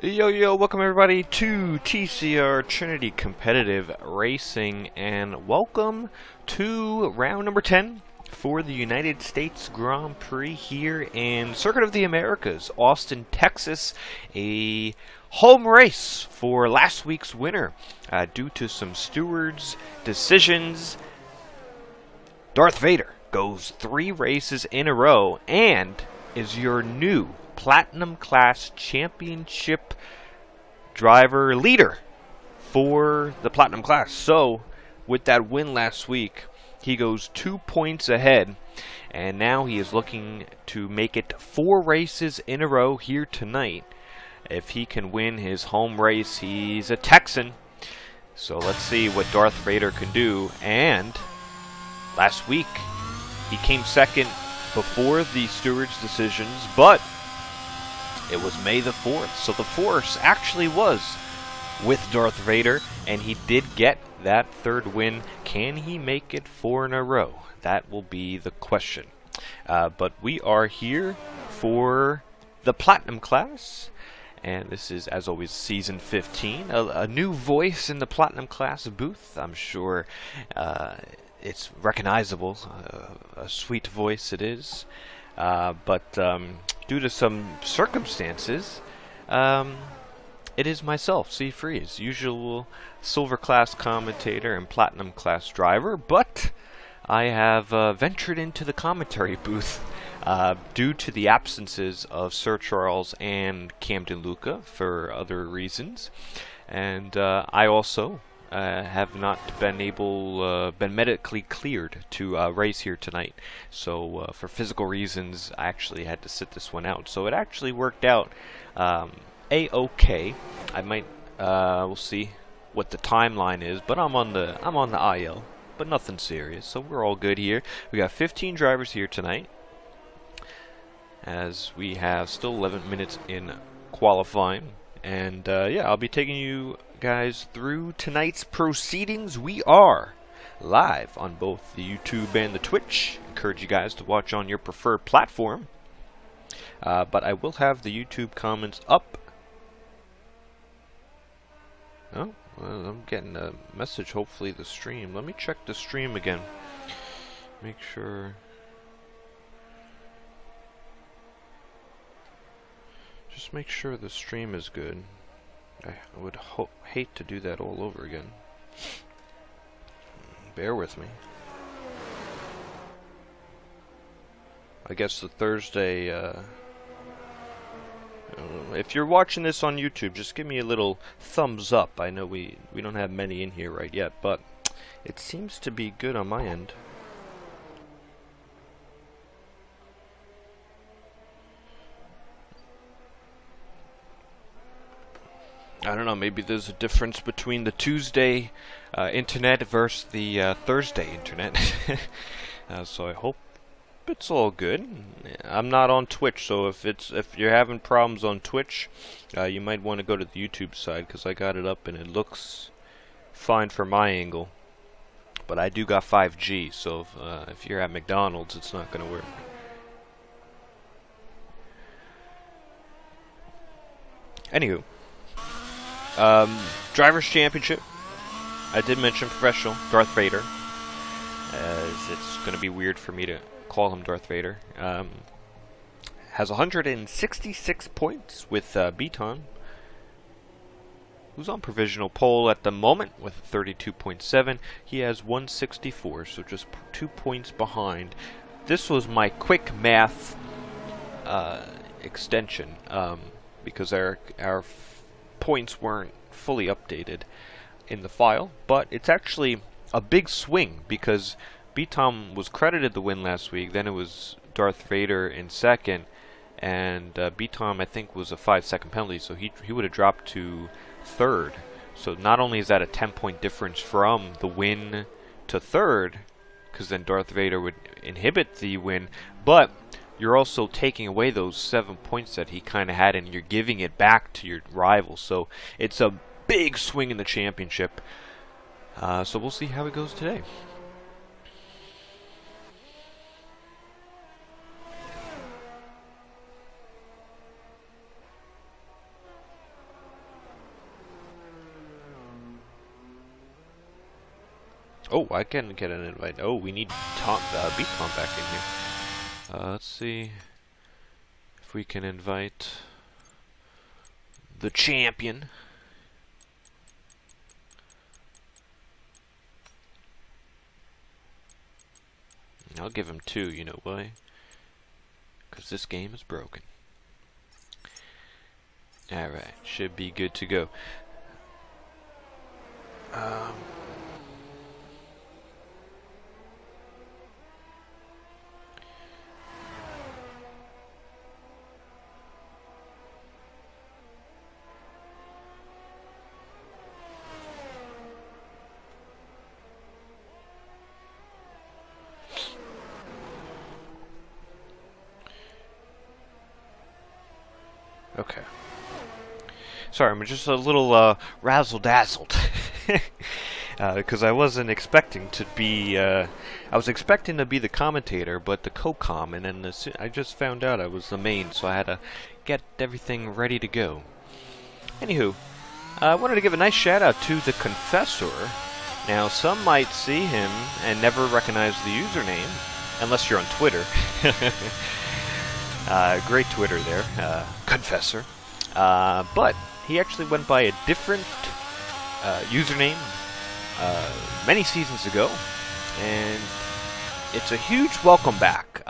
Yo, yo, welcome everybody to TCR Trinity Competitive Racing, and welcome to round number 10 for the United States Grand Prix here in Circuit of the Americas, Austin, Texas. A home race for last week's winner. Due to some stewards' decisions, Darth Vader goes 3 races in a row and is your new Platinum Class Championship driver leader for the Platinum Class. So, with that win last week, he goes 2 points ahead, and now he is looking to make it 4 races in a row here tonight. If he can win his home race, he's a Texan. So let's see what Darth Vader can do. And last week, he came second before the stewards' decisions, but it was May the 4th, so the force actually was with Darth Vader, and he did get that 3rd win. Can he make it 4 in a row? That will be the question. But we are here for the Platinum Class, and this is, as always, Season 15. A new voice in the Platinum Class booth. I'm sure it's recognizable. A sweet voice it is. But due to some circumstances, it is myself, C. Freeze, usual Silver Class commentator and Platinum Class driver, but I have ventured into the commentary booth due to the absences of Sir Charles and Camden Luca for other reasons, and I also have not been medically cleared to race here tonight. So for physical reasons, I actually had to sit this one out. So it actually worked out a-okay. I might we'll see what the timeline is, but I'm on the IL, but nothing serious. So we're all good here. We got 15 drivers here tonight, as we have still 11 minutes in qualifying. And yeah, I'll be taking you guys through tonight's proceedings. We are live on both the YouTube and the Twitch. Encourage you guys to watch on your preferred platform. But I will have the YouTube comments up. Oh, well, I'm getting a message, hopefully the stream. Let me check the stream again. Make sure. Just make sure the stream is good. I would hate to do that all over again. Bear with me. I guess the Thursday, if you're watching this on YouTube, just give me a little thumbs up. I know we don't have many in here right yet, but it seems to be good on my end. I don't know, maybe there's a difference between the Tuesday internet versus the Thursday internet. So I hope it's all good. I'm not on Twitch, so if you're having problems on Twitch, you might want to go to the YouTube side, because I got it up and it looks fine from my angle. But I do got 5G, so if you're at McDonald's, it's not going to work. Anywho. Drivers' Championship. I did mention professional, Darth Vader, as it's going to be weird for me to call him Darth Vader. Has 166 points with Beton, who's on provisional pole at the moment with 32.7. He has 164, so just 2 points behind. This was my quick math extension, because our points weren't fully updated in the file, but it's actually a big swing, because B-Tom was credited the win last week, then it was Darth Vader in second, and B-Tom, I think, was a 5-second penalty, so he would have dropped to 3rd. So not only is that a 10-point difference from the win to 3rd, because then Darth Vader would inhibit the win, but you're also taking away those 7 points that he kind of had, and you're giving it back to your rival. So it's a big swing in the championship. So we'll see how it goes today. Oh, I can get an invite. Oh, we need Beat Tom back in here. Let's see if we can invite the champion. I'll give him 2, you know why? Because this game is broken. Alright, should be good to go. Okay. Sorry, I'm just a little razzle-dazzled. Because I wasn't expecting to be... I was expecting to be the commentator, but the co-com, and then I just found out I was the main, so I had to get everything ready to go. Anywho, I wanted to give a nice shout-out to the Confessor. Now, some might see him and never recognize the username, unless you're on Twitter. Great Twitter there, Confessor. But he actually went by a different username many seasons ago, and it's a huge welcome back.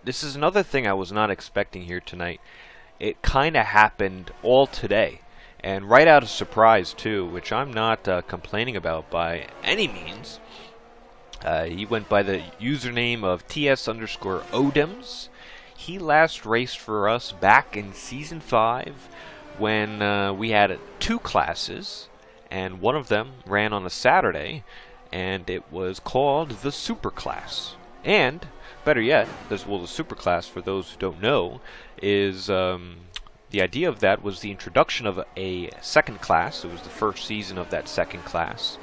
This is another thing I was not expecting here tonight. It kind of happened all today, and right out of surprise too, which I'm not complaining about by any means. He went by the username of TS_Odems. He last raced for us back in Season 5 when we had 2 classes, and one of them ran on a Saturday, and it was called the Super Class. And, better yet, the Super Class, for those who don't know, is the idea of that was the introduction of a second class. It was the first season of that second class.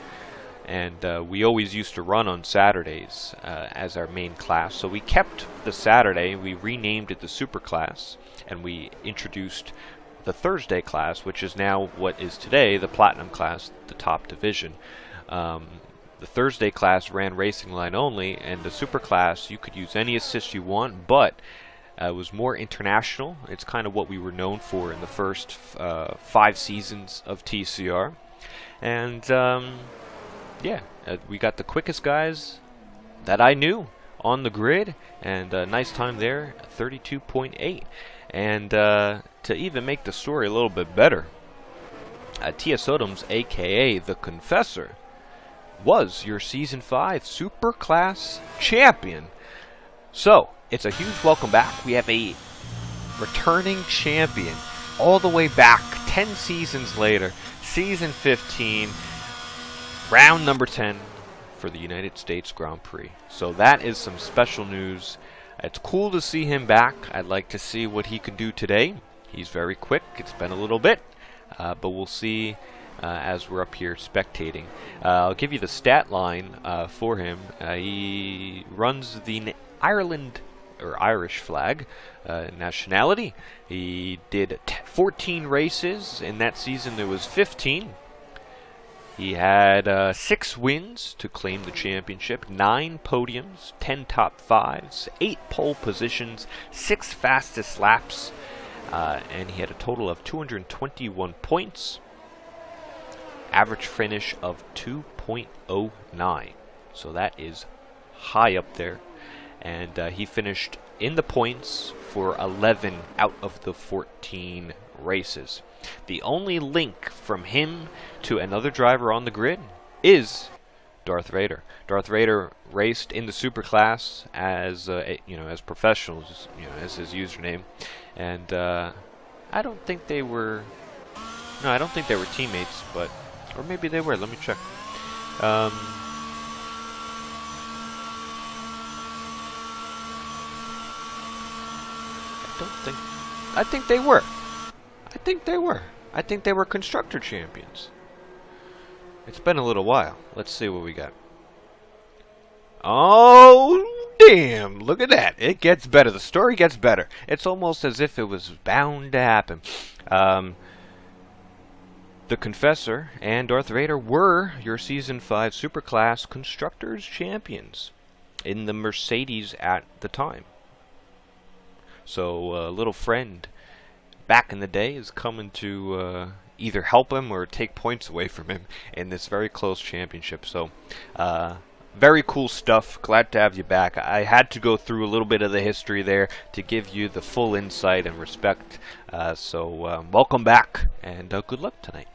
And we always used to run on Saturdays as our main class. So we kept the Saturday, we renamed it the Super Class, and we introduced the Thursday class, which is now what is today the Platinum class, the top division. The Thursday class ran racing line only, and the Super Class, you could use any assist you want, but it was more international. It's kind of what we were known for in the first 5 seasons of TCR. And yeah, we got the quickest guys that I knew on the grid, and a nice time there, 32.8. And to even make the story a little bit better, T.S. Odems, aka the Confessor, was your Season 5 Super Class champion. So, it's a huge welcome back. We have a returning champion all the way back 10 seasons later, Season 15. Round number 10 for the United States Grand Prix. So that is some special news. It's cool to see him back. I'd like to see what he can do today. He's very quick. It's been a little bit, but we'll see as we're up here spectating. I'll give you the stat line for him. He runs the Ireland or Irish flag nationality. He did 14 races. In that season there was 15. He had 6 wins to claim the championship, 9 podiums, 10 top 5s, 8 pole positions, 6 fastest laps, and he had a total of 221 points, average finish of 2.09. So that is high up there. And he finished in the points for 11 out of the 14 races. The only link from him to another driver on the grid is Darth Vader. Darth Vader raced in the Super Class as as professionals, as his username, and I don't think they were. No, I don't think they were teammates, but or maybe they were. Let me check. I think they were. I think they were constructor champions. It's been a little while. Let's see what we got. Oh, damn. Look at that. It gets better. The story gets better. It's almost as if it was bound to happen. The Confessor and Darth Vader were your Season 5 Superclass Constructors Champions in the Mercedes at the time. So a little friend back in the day is coming to either help him or take points away from him in this very close championship. So very cool stuff. Glad to have you back. I had to go through a little bit of the history there to give you the full insight and respect. So welcome back, and good luck tonight.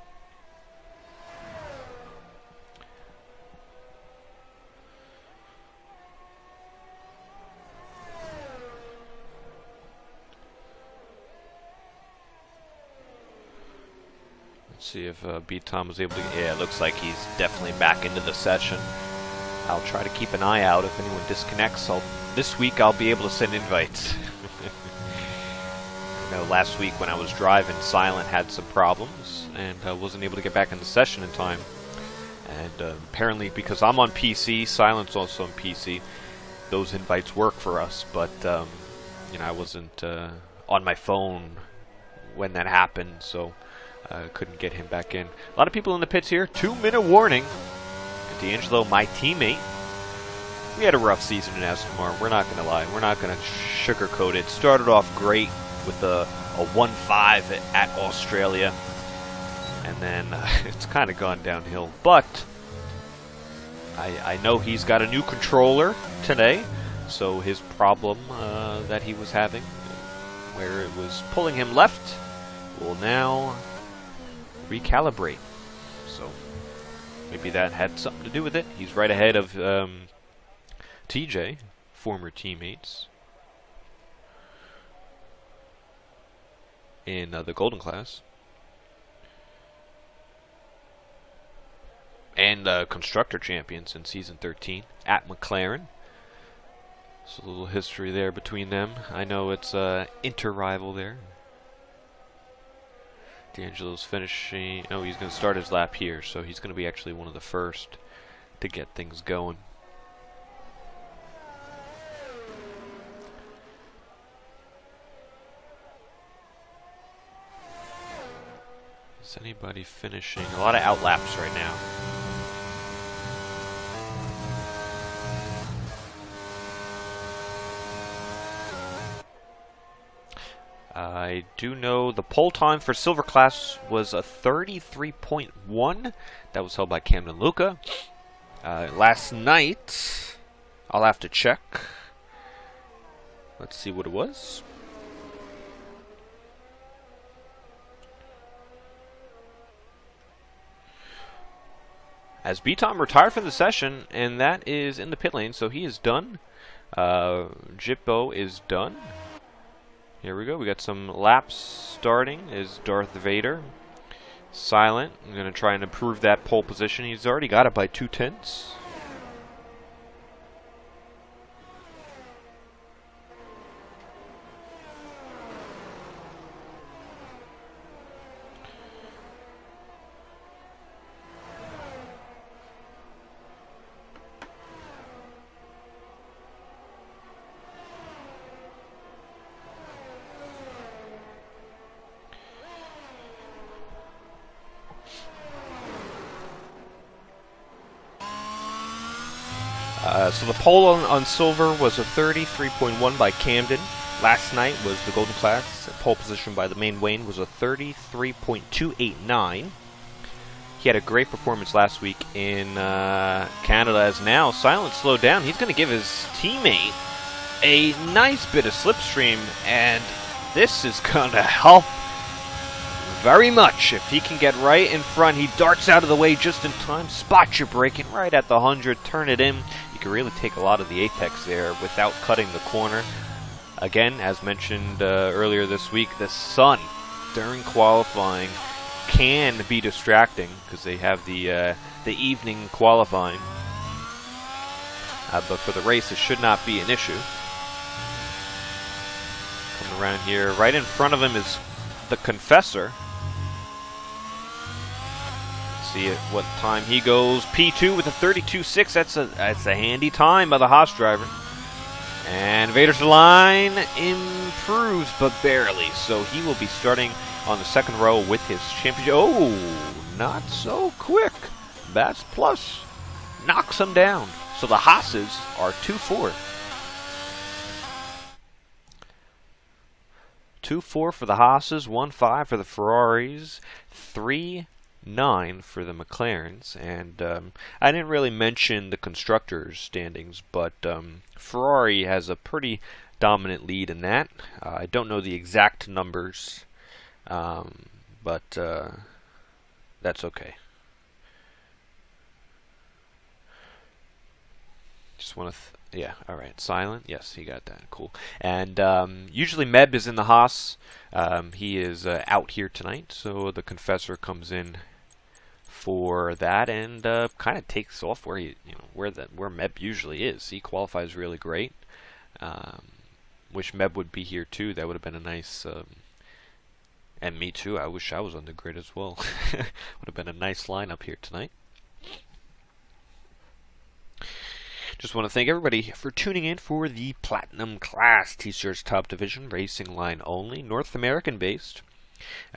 See if B. Tom was able to. Yeah, it looks like he's definitely back into the session. I'll try to keep an eye out if anyone disconnects. This week I'll be able to send invites. You know, last week when I was driving, Silent had some problems and I wasn't able to get back in the session in time. And apparently, because I'm on PC, Silent's also on PC, those invites work for us. But you know, I wasn't on my phone when that happened, so. Couldn't get him back in. A lot of people in the pits here. 2-minute warning. D'Angelo, my teammate. We had a rough season in Aston. We're not going to lie. We're not going to sugarcoat it. Started off great with a 1-5 at Australia. And then it's kind of gone downhill. But I know he's got a new controller today. So his problem that he was having, where it was pulling him left, will now recalibrate. So maybe that had something to do with it. He's right ahead of TJ, former teammates in the Golden Class. And Constructor Champions in Season 13 at McLaren. So a little history there between them. I know it's inter-rival there. D'Angelo's finishing. Oh, he's going to start his lap here, so he's going to be actually one of the first to get things going. Is anybody finishing? A lot of outlaps right now. I do know the pole time for Silver Class was a 33.1. That was held by Camden Luca. Last night, I'll have to check. Let's see what it was. As B-Tom retired from the session, and that is in the pit lane, so he is done. Jippo is done. Here we go. We got some laps starting. Is Darth Vader. Silent. I'm going to try and improve that pole position. He's already got it by 2/10. So the pole on Silver was a 33.1 by Camden. Last night was the Golden Class. Pole position by the main Wayne was a 33.289. He had a great performance last week in Canada, as now Silent slowed down. He's going to give his teammate a nice bit of slipstream, and this is going to help very much. If he can get right in front, he darts out of the way just in time. Spot your braking right at the 100, turn it in. You can really take a lot of the apex there without cutting the corner. Again, as mentioned earlier this week, the sun during qualifying can be distracting because they have the evening qualifying. But for the race, it should not be an issue. Coming around here, right in front of him is the Confessor. See at what time he goes. P2 with a 32.6. That's a handy time by the Haas driver. And Vader's line improves, but barely. So he will be starting on the second row with his championship. Oh, not so quick. Bats Plus knocks him down. So the Haas's are 2-4. 2-4 for the Haas's, 1-5 for the Ferraris, 3-9 for the McLarens. And I didn't really mention the constructors' standings, but Ferrari has a pretty dominant lead in that. I don't know the exact numbers, but that's okay. Just want to, yeah, all right, silent, yes, he got that, cool. And usually Meb is in the Haas. He is out here tonight, so the Confessor comes in for that and kind of takes off where where Meb usually is. He qualifies really great. Wish Meb would be here too. That would have been a nice. And me too. I wish I was on the grid as well. Would have been a nice lineup here tonight. Just want to thank everybody for tuning in for the Platinum Class TCR's Top Division Racing Line only, North American based.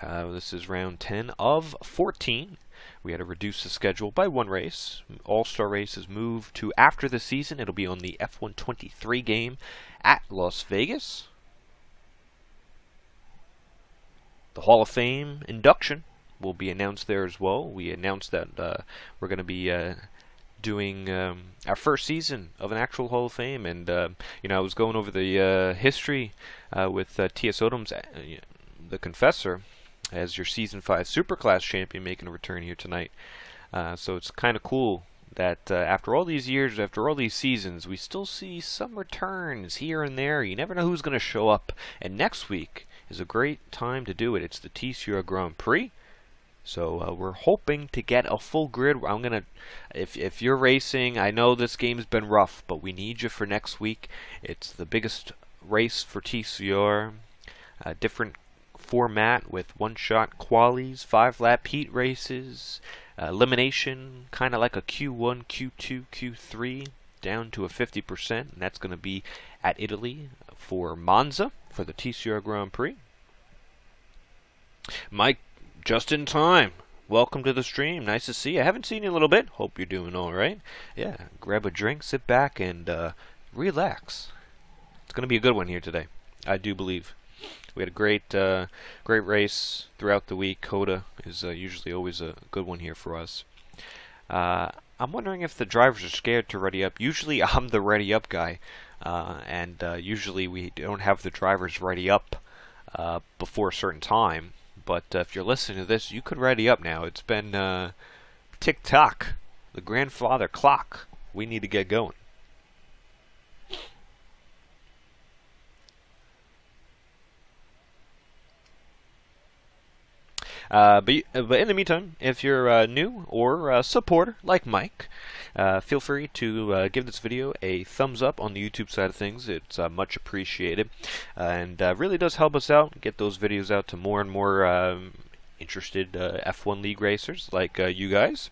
This is round 10 of 14. We had to reduce the schedule by one race. All-Star races moved to after the season. It'll be on the F123 game at Las Vegas. The Hall of Fame induction will be announced there as well. We announced that we're going to be doing our first season of an actual Hall of Fame, and I was going over the history with T.S. Odom's the Confessor as your Season 5 Superclass champion making a return here tonight. So it's kind of cool that after all these years, after all these seasons, we still see some returns here and there. You never know who's going to show up, and next week is a great time to do it. It's the TCR Grand Prix. So we're hoping to get a full grid. I'm gonna, if you're racing, I know this game's been rough, but we need you for next week. It's the biggest race for TCR, a different format with one-shot qualies, 5-lap heat races, elimination, kind of like a Q1, Q2, Q3, down to a 50%, and that's going to be at Italy for Monza for the TCR Grand Prix. Mike, just in time. Welcome to the stream. Nice to see you. I haven't seen you in a little bit. Hope you're doing all right. Yeah, grab a drink, sit back, and relax. It's going to be a good one here today. I do believe. We had a great race throughout the week. Coda is usually always a good one here for us. I'm wondering if the drivers are scared to ready up. Usually I'm the ready up guy, and usually we don't have the drivers ready up before a certain time. But if you're listening to this, you could ready up now. It's been tick-tock, the grandfather clock. We need to get going. But in the meantime, if you're new or a supporter like Mike, feel free to give this video a thumbs up on the YouTube side of things. It's much appreciated, and really does help us out, get those videos out to more and more interested F1 League racers like you guys.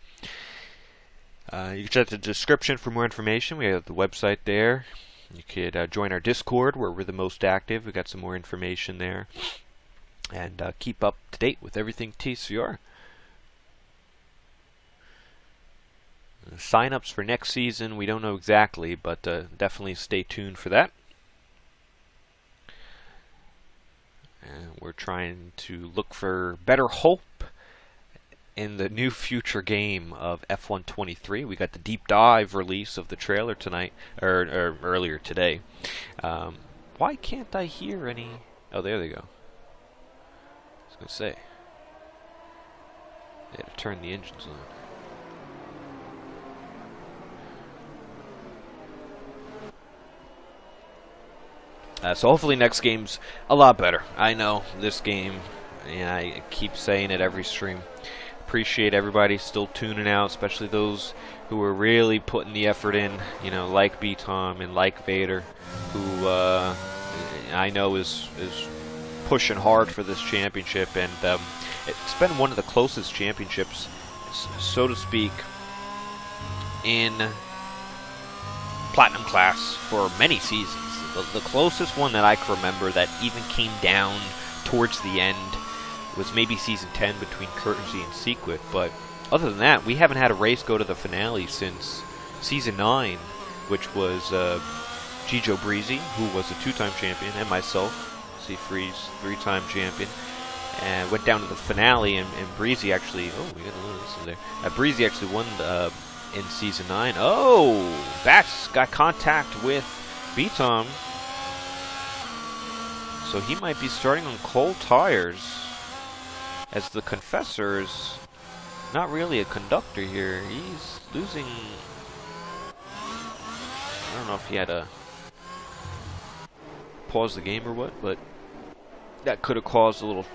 You can check the description for more information. We have the website there. You could join our Discord where we're the most active. We got some more information there. And keep up to date with everything TCR. Sign-ups for next season, we don't know exactly, but definitely stay tuned for that. And we're trying to look for better hope in the new future game of F123. We got the deep dive release of the trailer tonight, or earlier today. Why can't I hear any? Oh, there they go. I was going to say, they had to turn the engines on. So hopefully next game's a lot better. I know this game, and I keep saying it every stream. Appreciate everybody still tuning out, especially those who are really putting the effort in, like B-Tom and like Vader, who I know is pushing hard for this championship, and it's been one of the closest championships, so to speak, in Platinum Class for many seasons. The closest one that I can remember that even came down towards the end was maybe Season 10 between Courtesy and Sequit, but other than that, we haven't had a race go to the finale since Season 9, which was Gijo Breezy, who was a 2-time champion, and myself, Freeze, 3-time champion, and went down to the finale, and Breezy actually, oh, we got a little this in there. Breezy actually won in Season 9. Oh, Bats got contact with B-Tom, so he might be starting on cold tires, as the Confessor is not really a conductor here. He's losing. I don't know if he had to pause the game or what, but that could have caused a little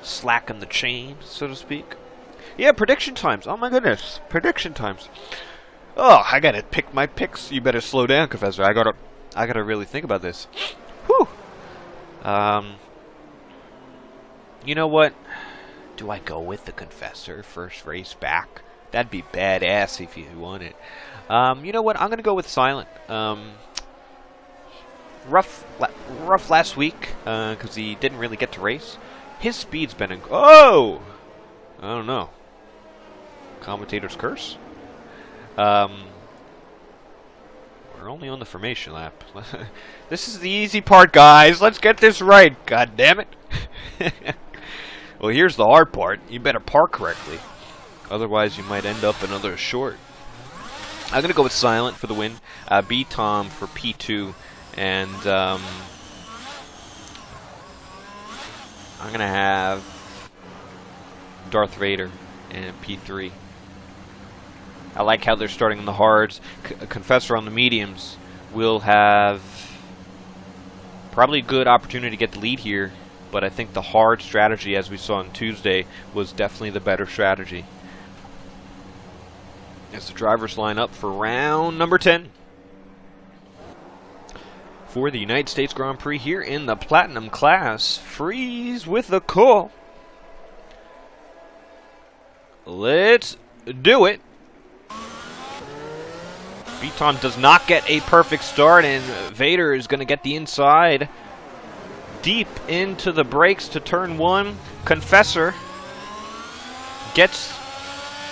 slack in the chain, so to speak. Yeah, prediction times. Oh my goodness, prediction times. Oh, I gotta pick my picks. You better slow down, Confessor. I gotta really think about this. Whew. You know what? Do I go with the Confessor first race back? That'd be badass if you want it. You know what? I'm gonna go with Silent. Rough last week because he didn't really get to race. His speed's been oh, I don't know. Commentator's curse. We're only on the formation lap. This is the easy part, guys. Let's get this right. God damn it. Well, here's the hard part. You better park correctly. Otherwise, you might end up another short. I'm going to go with Silent for the win. B-Tom for P2. And I'm going to have Darth Vader in P3. I like how they're starting on the hards. Confessor on the mediums will have probably a good opportunity to get the lead here. But I think the hard strategy, as we saw on Tuesday, was definitely the better strategy. As the drivers line up for round number 10 for the United States Grand Prix here in the Platinum class. Freeze with the call. Let's do it. B-Tom does not get a perfect start, and Vader is going to get the inside. Deep into the brakes to turn 1. Confessor gets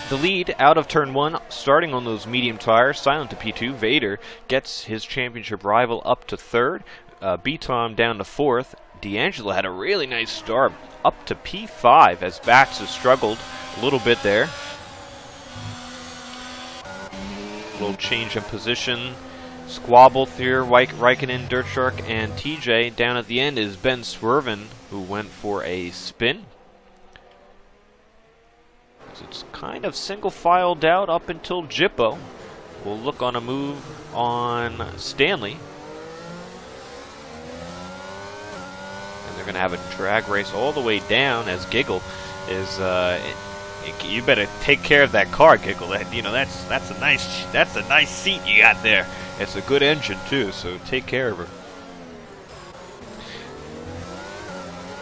the lead out of turn 1, starting on those medium tires. Silent to P2. Vader gets his championship rival up to 3rd. B-Tom down to 4th. D'Angelo had a really nice start up to P5 as Bax has struggled a little bit there. A little change in position. Squabble here, Raikkonen, Dirt Shark, and TJ. Down at the end is Ben Swerven, who went for a spin. It's kind of single filed out up until Jippo. We'll look on a move on Stanley. And they're going to have a drag race all the way down as Giggle is... you better take care of that car, Giggle. You know, that's a nice seat you got there. It's a good engine too, so take care of her.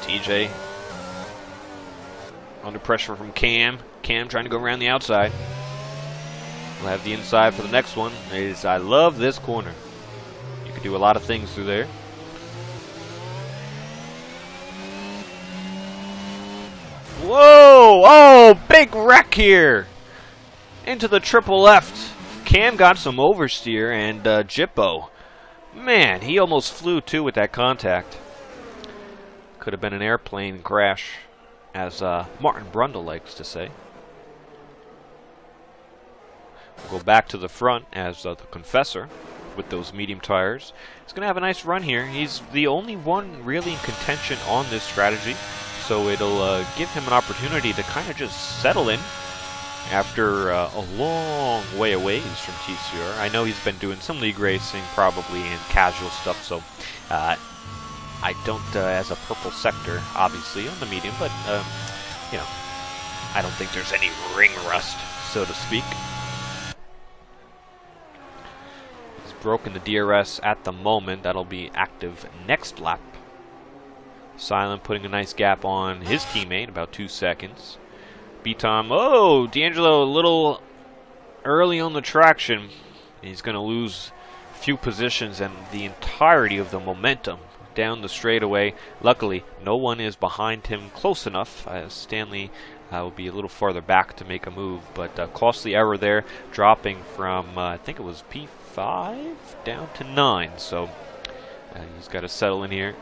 TJ under pressure from Cam. Cam trying to go around the outside. We'll have the inside for the next one. I love this corner. You can do a lot of things through there. Whoa! Oh, big wreck here! Into the triple left. Cam got some oversteer, and Jippo. Man, he almost flew too with that contact. Could have been an airplane crash, as Martin Brundle likes to say. We'll go back to the front as the Confessor with those medium tires. He's going to have a nice run here. He's the only one really in contention on this strategy, so it'll give him an opportunity to kind of just settle in after a long way away from TCR. I know he's been doing some league racing, probably, and casual stuff, so I don't, as a purple sector, obviously, on the medium, but, you know, I don't think there's any ring rust, so to speak. He's broken the DRS at the moment. That'll be active next lap. Silent putting a nice gap on his teammate, about 2 seconds. B-Tom, oh, D'Angelo a little early on the traction. He's going to lose few positions and the entirety of the momentum down the straightaway. Luckily, no one is behind him close enough. Stanley will be a little farther back to make a move, but costly error there, dropping from, I think it was P5 down to 9, so he's got to settle in here.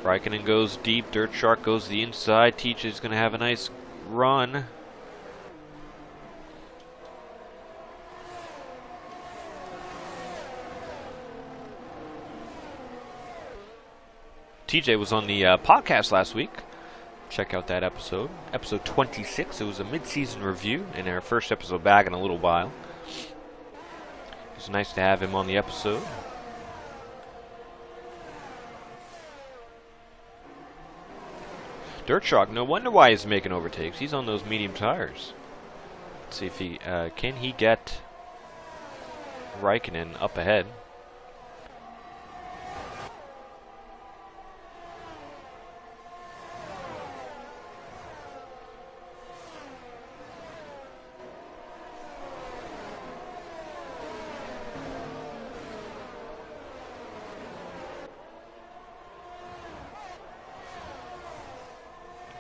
Raikkonen goes deep, Dirt Shark goes the inside, TJ's going to have a nice run. TJ was on the podcast last week. Check out that episode. Episode 26. It was a mid-season review and our first episode back in a little while. It's nice to have him on the episode. Dirt Shark, no wonder why he's making overtakes. He's on those medium tires. Let's see if he can he get Raikkonen up ahead.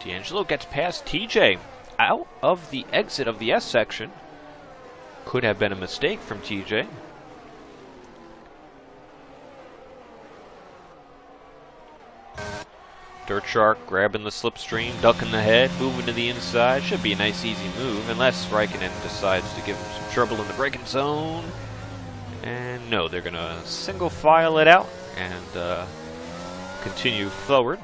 D'Angelo gets past TJ out of the exit of the S section. Could have been a mistake from TJ. Dirt Shark grabbing the slipstream, ducking the head, moving to the inside. Should be a nice easy move unless Raikkonen decides to give him some trouble in the braking zone. And no, they're going to single file it out and continue forward.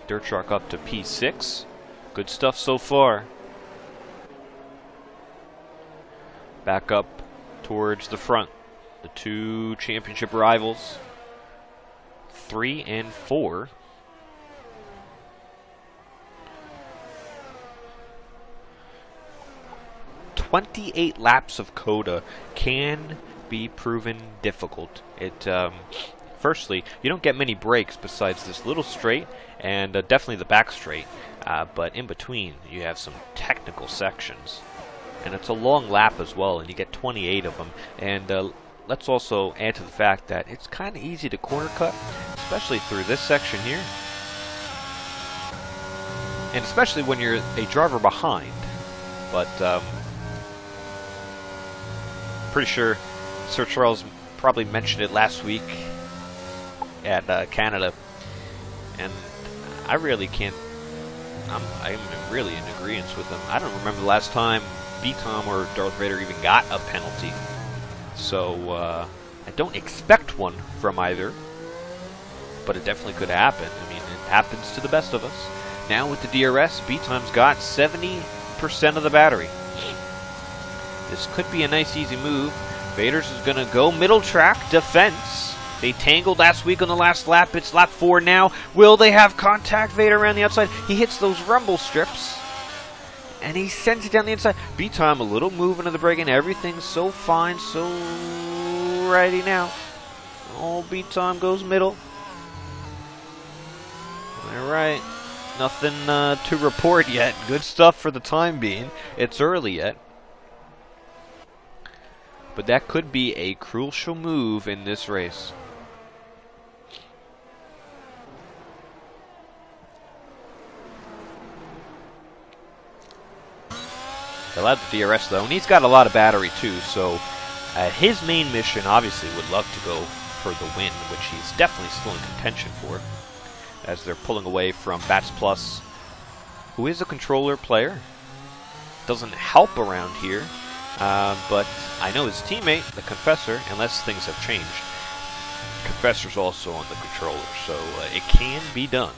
Dirt Shark up to P6. Good stuff so far. Back up towards the front. The two championship rivals, 3 and 4. "28 laps of coda can be proven difficult. Firstly, you don't get many breaks besides this little straight and definitely the back straight, but in between you have some technical sections. And it's a long lap as well, and you get 28 of them. And let's also add to the fact that it's kind of easy to corner cut, especially through this section here. And especially when you're a driver behind. But pretty sure Sir Charles probably mentioned it last week at Canada, and I really can't. I'm really in agreement with him. I don't remember the last time B-Tom or Darth Vader even got a penalty, so I don't expect one from either. But it definitely could happen. I mean, it happens to the best of us. Now with the DRS, B-Tom's got 70% of the battery. This could be a nice easy move. Vader's is gonna go middle track defense. They tangled last week on the last lap. It's lap 4 now. Will they have contact? Vader around the outside. He hits those rumble strips. And he sends it down the inside. B-Tom a little move into the braking. Everything's so fine, so righty now. Oh, B-Tom goes middle. Alright. Nothing to report yet. Good stuff for the time being. It's early yet. But that could be a crucial move in this race. They'll have the DRS though, and he's got a lot of battery too, so his main mission obviously would love to go for the win, which he's definitely still in contention for, as they're pulling away from Bats Plus, who is a controller player. Doesn't help around here, but I know his teammate, the Confessor, unless things have changed. Confessor's also on the controller, so it can be done.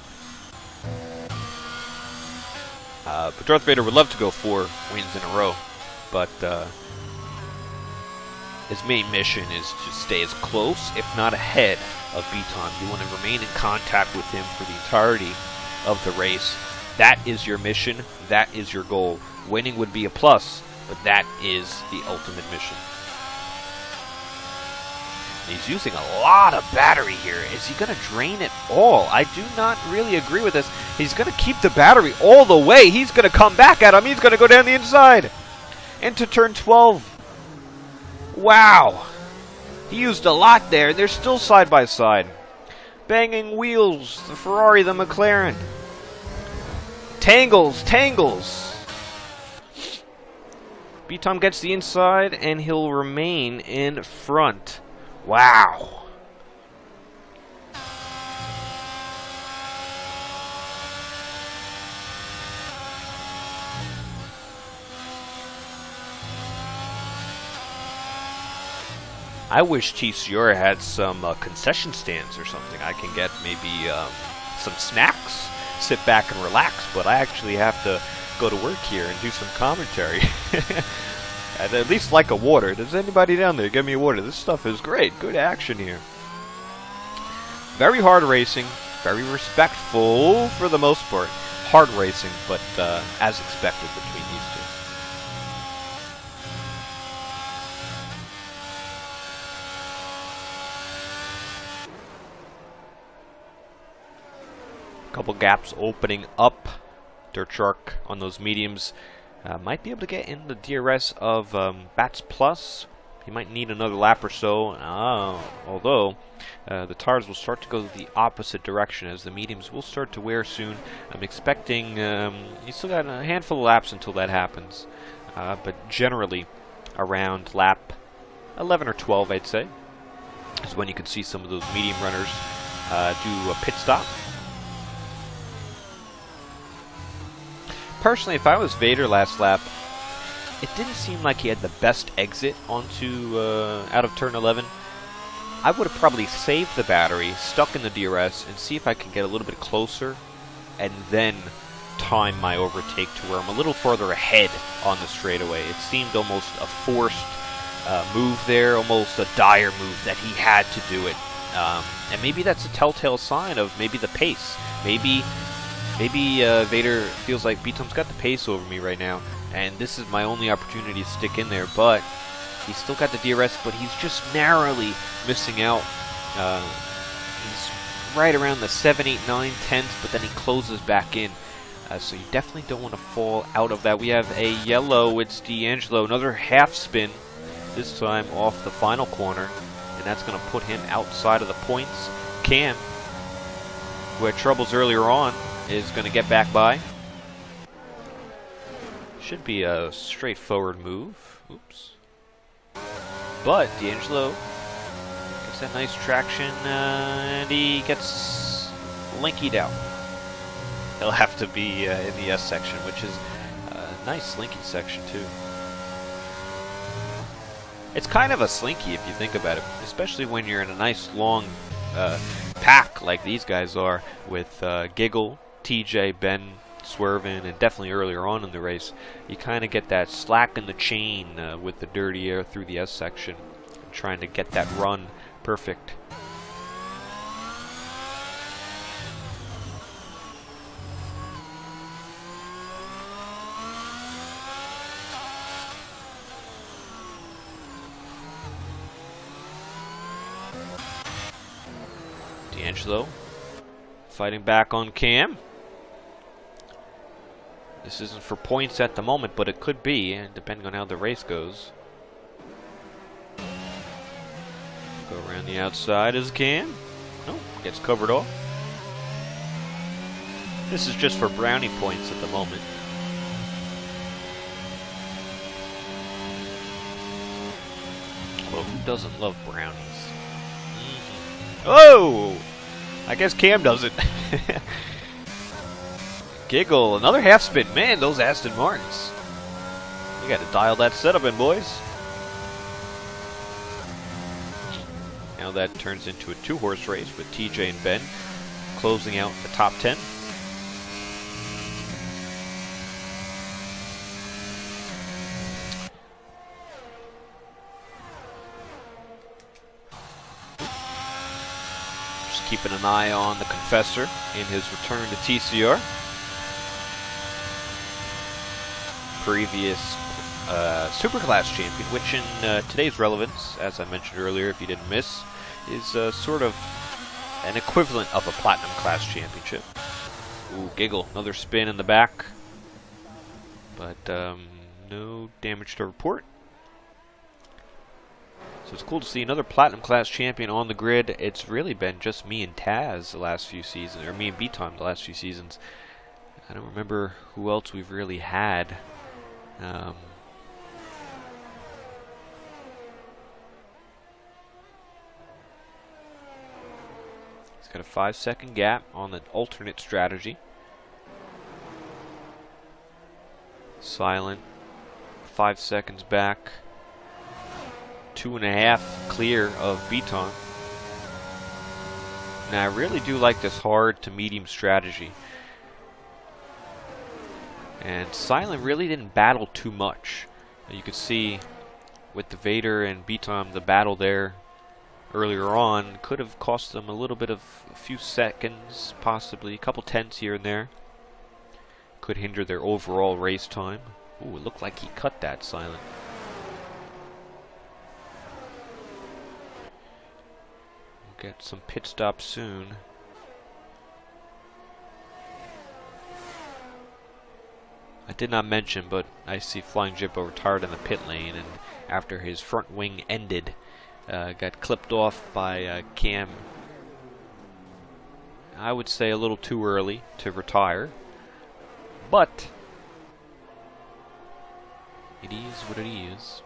But Darth Vader would love to go 4 wins in a row, but his main mission is to stay as close, if not ahead, of B-Tom. You want to remain in contact with him for the entirety of the race. That is your mission. That is your goal. Winning would be a plus, but that is the ultimate mission. He's using a lot of battery here. Is he going to drain it all? I do not really agree with this. He's going to keep the battery all the way. He's going to come back at him. He's going to go down the inside. into turn 12. Wow. He used a lot there. They're still side by side. Banging wheels. The Ferrari, the McLaren. Tangles. B-Tom gets the inside, and he'll remain in front. Wow. I wish TCR had some concession stands or something. I can get maybe some snacks, sit back and relax, but I actually have to go to work here and do some commentary. I'd at least like a water. Does anybody down there give me a water? This stuff is great. Good action here. Very hard racing. Very respectful for the most part. Hard racing, but as expected between these two. Couple gaps opening up. Dirt Shark on those mediums might be able to get in the DRS of Bats Plus. He might need another lap or so, although the tires will start to go the opposite direction as the mediums will start to wear soon. I'm expecting you still got a handful of laps until that happens, but generally around lap 11 or 12, I'd say, is when you can see some of those medium runners do a pit stop. Personally, if I was Vader last lap, it didn't seem like he had the best exit onto out of turn 11. I would have probably saved the battery, stuck in the DRS, and see if I could get a little bit closer, and then time my overtake to where I'm a little further ahead on the straightaway. It seemed almost a forced move there, almost a dire move that he had to do it. And maybe that's a telltale sign of maybe the pace. Maybe Vader feels like B-Tom's got the pace over me right now, and this is my only opportunity to stick in there, but he's still got the DRS, but he's just narrowly missing out. He's right around the 7, 8, 9, 10s, but then he closes back in. So you definitely don't want to fall out of that. We have a yellow. It's D'Angelo. Another half spin, this time off the final corner, and that's going to put him outside of the points. Cam, who had troubles earlier on, is going to get back by. Should be a straightforward move. Oops. But D'Angelo gets that nice traction, and he gets linkied out. He'll have to be in the S section, which is a nice slinky section too. It's kind of a slinky if you think about it, especially when you're in a nice long pack like these guys are with Giggle, TJ, Ben, swerving, and definitely earlier on in the race. You kind of get that slack in the chain with the dirty air through the S section, trying to get that run perfect. D'Angelo fighting back on Cam. This isn't for points at the moment, but it could be, depending on how the race goes. Go around the outside as Cam. No, gets covered off. This is just for brownie points at the moment. Well, who doesn't love brownies? Oh! I guess Cam doesn't. Giggle, another half spin. Man, those Aston Martins. You got to dial that setup in, boys. Now that turns into a two-horse race with TJ and Ben closing out the top 10. Just keeping an eye on the Confessor in his return to TCR. Previous Superclass champion, which in today's relevance, as I mentioned earlier, if you didn't miss, is sort of an equivalent of a Platinum Class championship. Ooh, Giggle, another spin in the back. But No damage to report. So it's cool to see another Platinum class champion on the grid. It's really been just me and Taz the last few seasons, or me and B-Time the last few seasons. I don't remember who else we've really had. He's got a 5-second gap on the alternate strategy. Silent, 5 seconds back. 2.5 clear of Beton. Now I really do like this hard to medium strategy. And Silent really didn't battle too much. You could see with the Vader and Beton, the battle there earlier on could have cost them a little bit of a few seconds, possibly a couple tenths here and there. Could hinder their overall race time. Ooh, it looked like he cut that, Silent. We'll get some pit stops soon. I did not mention, but I see Flying Jippo retired in the pit lane, and after his front wing ended, got clipped off by Cam. I would say a little too early to retire, but it is what it is.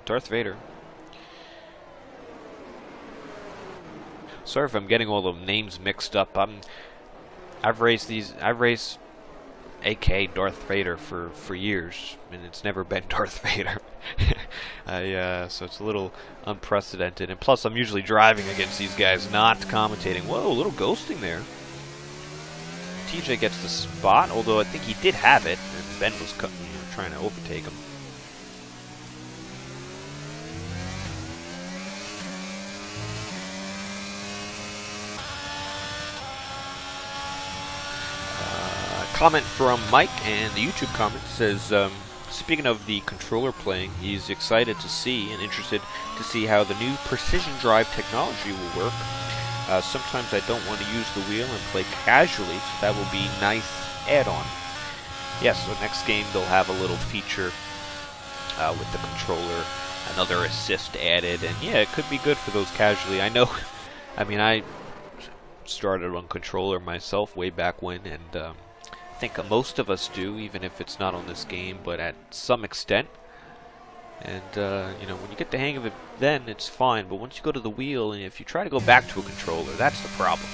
Darth Vader. Sorry if I'm getting all the names mixed up. I've raced AK Darth Vader for years, and it's never been Darth Vader. So it's a little unprecedented. And plus, I'm usually driving against these guys, not commentating. Whoa, a little ghosting there. TJ gets the spot, although I think he did have it, and Ben was trying to overtake him. Comment from Mike, and the YouTube comment says, speaking of the controller playing, he's excited to see and interested to see how the new precision drive technology will work. Sometimes I don't want to use the wheel and play casually, so that will be nice add-on. Yes, so next game they'll have a little feature with the controller, another assist added, and yeah, it could be good for those casually. I know, I mean, I started on controller myself way back when, and I think most of us do, even if it's not on this game, but at some extent. And you know, when you get the hang of it, then it's fine. But once you go to the wheel, and if you try to go back to a controller, that's the problem.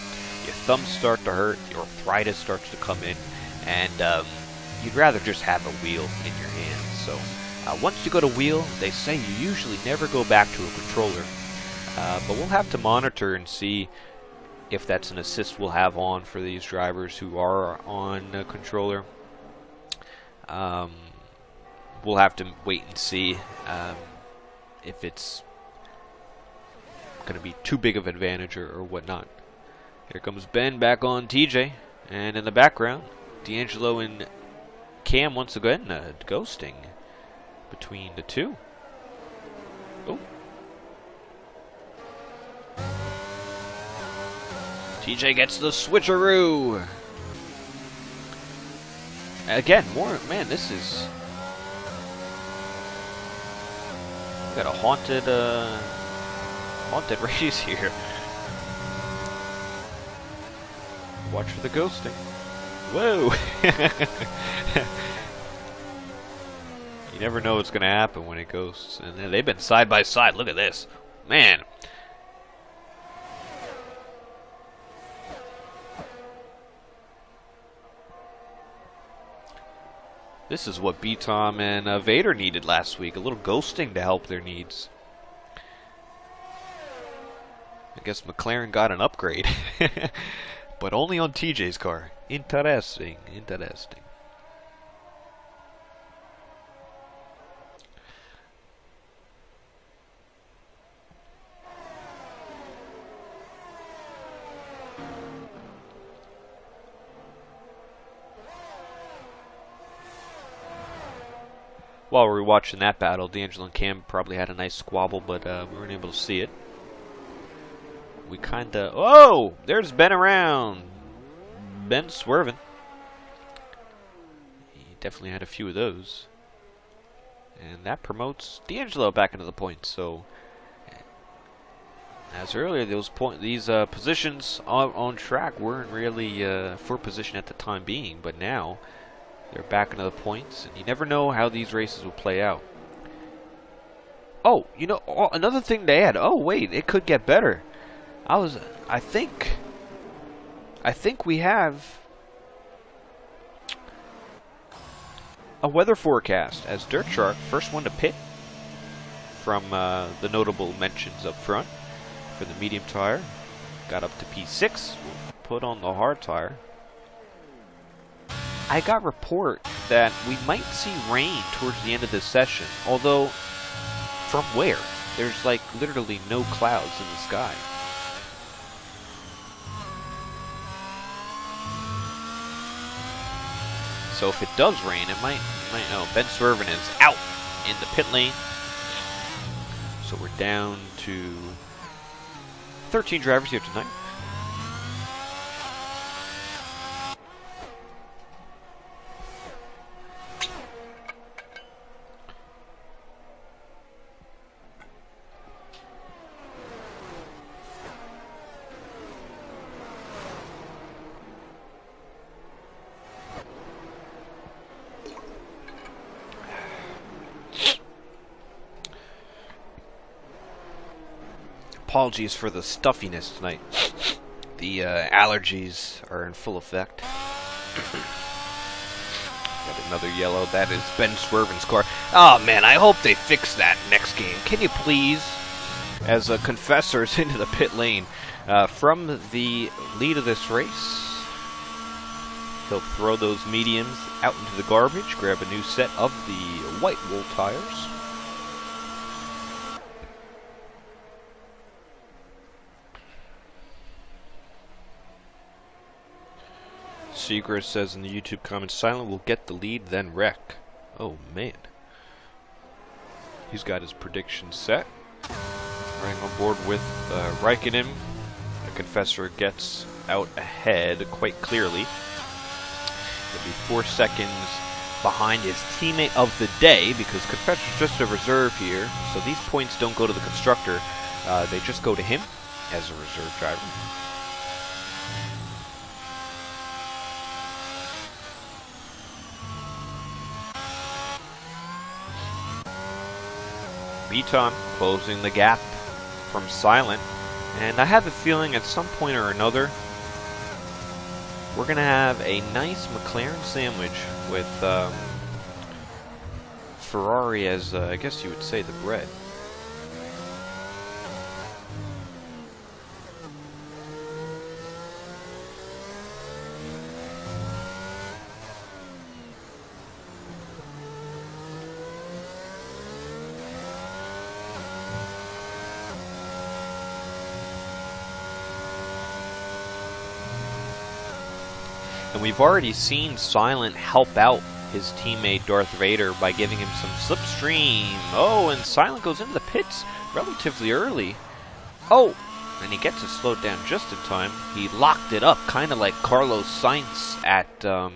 Your thumbs start to hurt, your arthritis starts to come in, and you'd rather just have a wheel in your hand. So once you go to wheel, they say you usually never go back to a controller. But we'll have to monitor and see if that's an assist we'll have on for these drivers who are on a controller. We'll have to wait and see if it's going to be too big of an advantage or whatnot. Here comes Ben back on TJ, and in the background, D'Angelo and Cam once again ghosting between the two. Oh. TJ gets the switcheroo. Again, more, man, this is... We got a haunted race here. Watch for the ghosting. Whoa! You never know what's going to happen when it ghosts. And they've been side by side. Look at this. Man. This is what B-Tom and Vader needed last week. A little ghosting to help their needs. I guess McLaren got an upgrade. But only on TJ's car. Interesting. Interesting. While we were watching that battle, D'Angelo and Cam probably had a nice squabble, but we weren't able to see it. We kinda... Oh! There's Ben around! Ben swerving. He definitely had a few of those. And that promotes D'Angelo back into the points. So, as earlier, these positions on track weren't really for position at the time being, but now they're back into the points, and you never know how these races will play out. Oh, you know, another thing to add. Oh, wait, it could get better. I think we have a weather forecast as Dirt Shark, first one to pit from the notable mentions up front for the medium tire. Got up to P6, we'll put on the hard tire. I got report that we might see rain towards the end of this session, although from where? There's like literally no clouds in the sky. So if it does rain, it might know. Ben Swerven is out in the pit lane. So we're down to 13 drivers here tonight. Apologies for the stuffiness tonight. The allergies are in full effect. Got another yellow. That is Ben Swerven's car. Oh man, I hope they fix that next game. Can you please? As Confessor's into the pit lane. From the lead of this race, he'll throw those mediums out into the garbage, grab a new set of the white wool tires. Seagrass says in the YouTube comments, Silent will get the lead, then wreck. Oh, man. He's got his prediction set. Running on board with Raikkonen. The Confessor gets out ahead quite clearly. He'll be 4 seconds behind his teammate of the day, because Confessor's just a reserve here. So these points don't go to the constructor. They just go to him as a reserve driver. Beaton closing the gap from Silent, and I have a feeling at some point or another we're gonna have a nice McLaren sandwich with Ferrari as I guess you would say the bread. And we've already seen Silent help out his teammate Darth Vader by giving him some slipstream. Oh, and Silent goes into the pits relatively early. Oh, and he gets it slowed down just in time. He locked it up, kind of like Carlos Sainz at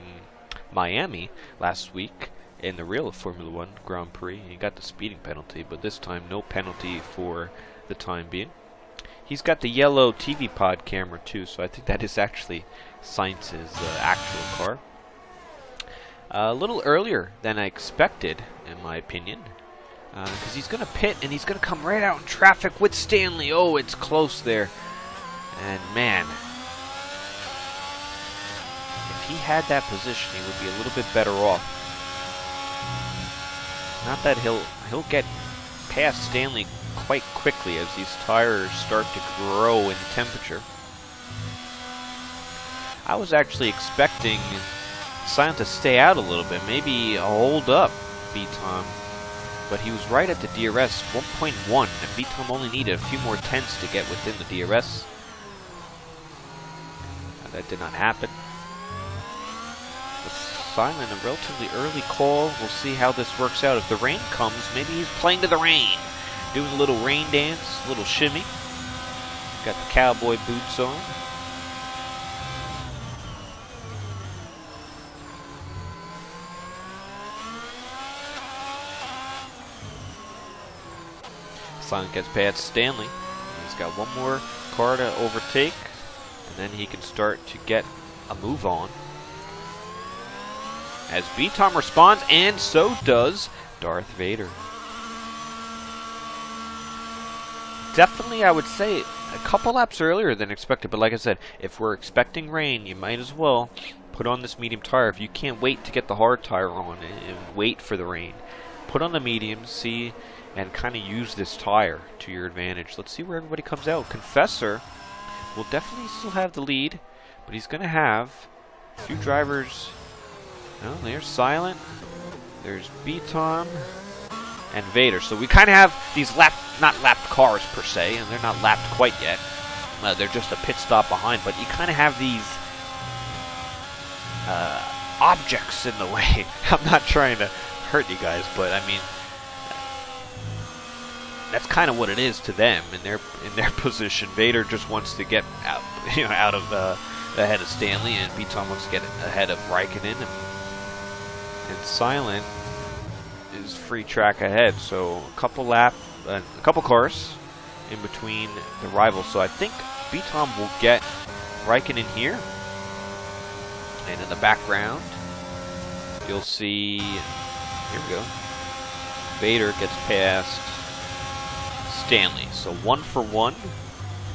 Miami last week in the real Formula One Grand Prix. He got the speeding penalty, but this time no penalty for the time being. He's got the yellow TV pod camera too, so I think that is actually Sainz's actual car. A little earlier than I expected, in my opinion, because he's going to pit and he's going to come right out in traffic with Stanley. Oh, it's close there. And man, if he had that position, he would be a little bit better off. Not that he'll get past Stanley quite quickly as these tires start to grow in temperature. I was actually expecting Silent to stay out a little bit, maybe hold up B-Tom, but he was right at the DRS 1.1, and B-Tom only needed a few more tenths to get within the DRS. That did not happen. Silent, a relatively early call. We'll see how this works out. If the rain comes, maybe he's playing to the rain. Doing a little rain dance, a little shimmy. Got the cowboy boots on. Silent gets past Stanley. He's got one more car to overtake, and then he can start to get a move on. As B-Tom responds, and so does Darth Vader. Definitely, I would say, a couple laps earlier than expected, but like I said, if we're expecting rain, you might as well put on this medium tire. If you can't wait to get the hard tire on and wait for the rain, put on the medium, see, and kind of use this tire to your advantage. Let's see where everybody comes out. Confessor will definitely still have the lead, but he's going to have a few drivers. Well, there's Silent, there's B-Tom, and Vader. So we kind of have these not lapped cars per se, and they're not lapped quite yet. They're just a pit stop behind, but you kind of have these objects in the way. I'm not trying to hurt you guys, but I mean, that's kind of what it is to them in their position. Vader just wants to get out, out of ahead of Stanley, and B-Tom wants to get ahead of Raikkonen, and Silent is free track ahead. So a couple cars in between the rivals. So I think B-Tom will get Raikkonen here, and in the background you'll see, here we go, Vader gets past Stanley. So 1 for 1,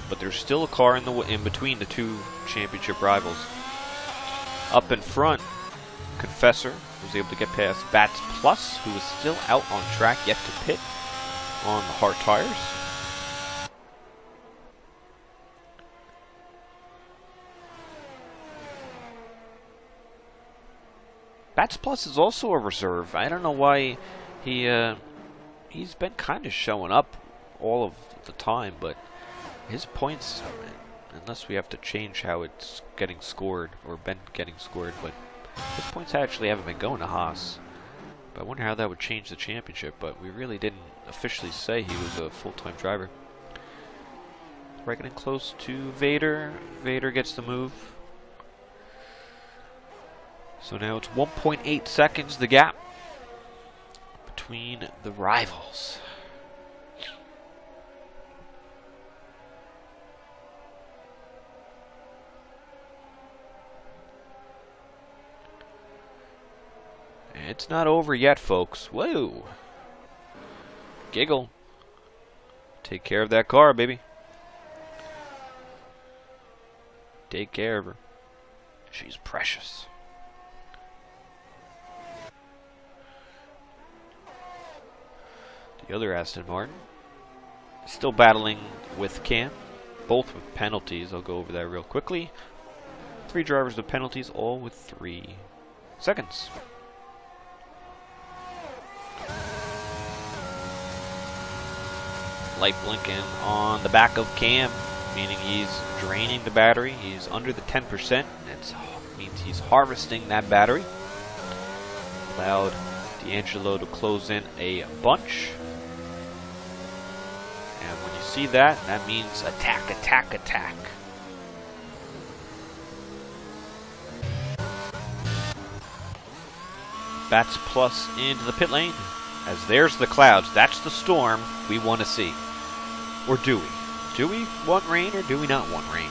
but there's still a car in between the two championship rivals. Up in front, Confessor was able to get past Bats Plus, who was still out on track, yet to pit on the hard tires. Bats Plus is also a reserve. I don't know why he's been kind of showing up all of the time, but his points, unless we have to change how it's getting scored, or been getting scored, but his points actually haven't been going to Haas. But I wonder how that would change the championship, but we really didn't officially say he was a full-time driver. Right, getting close to Vader. Vader gets the move. So now it's 1.8 seconds, the gap between the rivals. It's not over yet, folks. Whoa. Giggle. Take care of that car, baby. Take care of her. She's precious. The other Aston Martin still battling with Cam, both with penalties. I'll go over that real quickly. 3 drivers with penalties, all with 3 seconds. Light blinking on the back of Cam, meaning he's draining the battery. He's under the 10%. That means he's harvesting that battery. Allowed D'Angelo to close in a bunch. And when you see that, that means attack, attack, attack. Bats Plus into the pit lane. As there's the clouds. That's the storm we want to see. Or do we? Do we want rain or do we not want rain?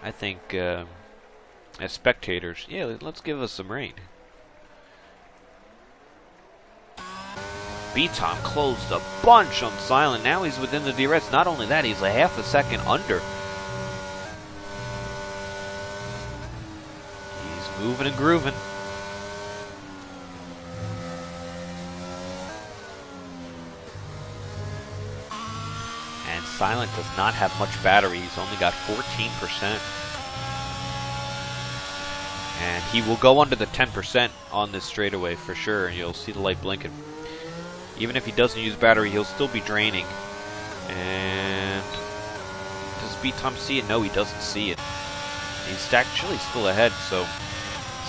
I think as spectators, yeah, let's give us some rain. B-Tom closed a bunch on Silent. Now he's within the DRS. Not only that, he's a half a second under. He's moving and grooving. And Silent does not have much battery. He's only got 14%. And he will go under the 10% on this straightaway for sure. And you'll see the light blinking. Even if he doesn't use battery, he'll still be draining. And does B-Tom see it? No, he doesn't see it. He's actually still ahead, so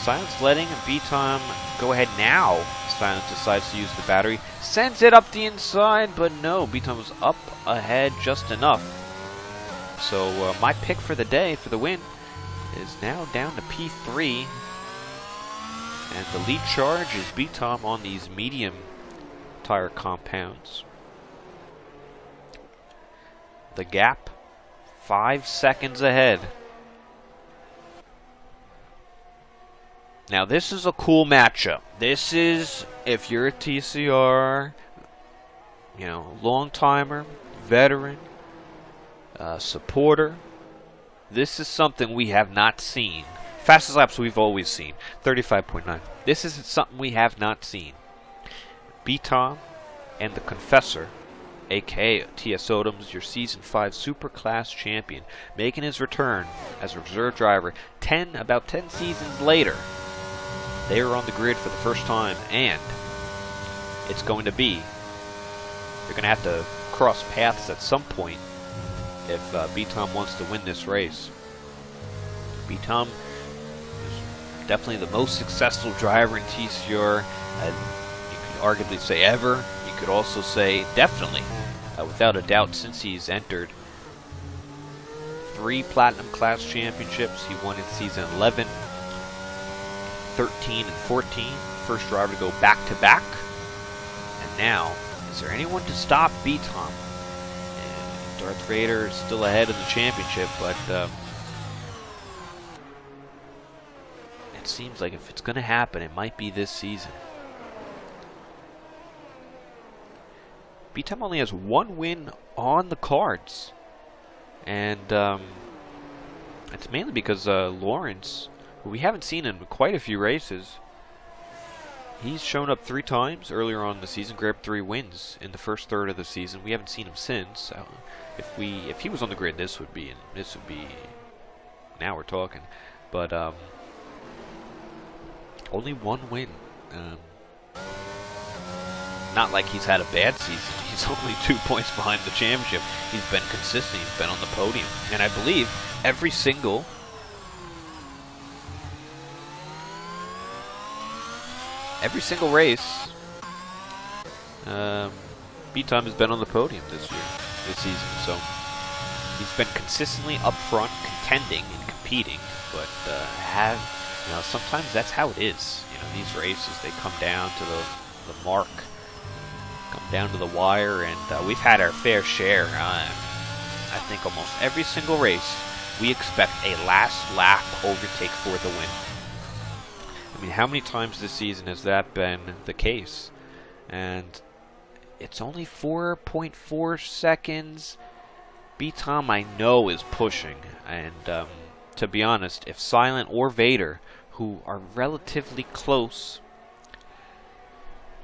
Silent's letting B-Tom go ahead now. Silent decides to use the battery. Sends it up the inside, but no, B-Tom's up ahead just enough. So my pick for the day, for the win, is now down to P3. And the lead charge is B-Tom on these medium tire compounds. The gap, 5 seconds ahead. Now this is a cool matchup. This is, if you're a TCR, you know, long timer, veteran, supporter, this is something we have not seen. Fastest laps we've always seen, 35.9. This is something we have not seen. B-Tom and the Confessor, aka T.S. Odoms, your Season 5 Superclass champion, making his return as a reserve driver about 10 seasons later. They are on the grid for the first time, and it's going to be, you're going to have to cross paths at some point if B-Tom wants to win this race. B-Tom is definitely the most successful driver in TCR, you could arguably say ever. You could also say definitely, without a doubt, since he's entered 3 Platinum Class championships. He won in Season 11, 13, and 14. First driver to go back-to-back. And now, is there anyone to stop B-Tom? And Darth Vader is still ahead of the championship, but it seems like if it's going to happen, it might be this season. B-Tom only has 1 win on the cards, and it's mainly because Lawrence, who we haven't seen in quite a few races, he's shown up 3 times earlier on in the season, grabbed 3 wins in the first third of the season. We haven't seen him since. So if he was on the grid, this would be now we're talking. But only 1 win. Not like he's had a bad season. He's only 2 points behind the championship. He's been consistent. He's been on the podium. And I believe every single race, B-Tom has been on the podium this season. So he's been consistently up front, contending and competing. But sometimes that's how it is. You know, these races, they come down to the mark, come down to the wire, and we've had our fair share. I think almost every single race, we expect a last lap overtake for the win. I mean, how many times this season has that been the case? And it's only 4.4 seconds. B-Tom, I know, is pushing. And to be honest, if Silent or Vader, who are relatively close,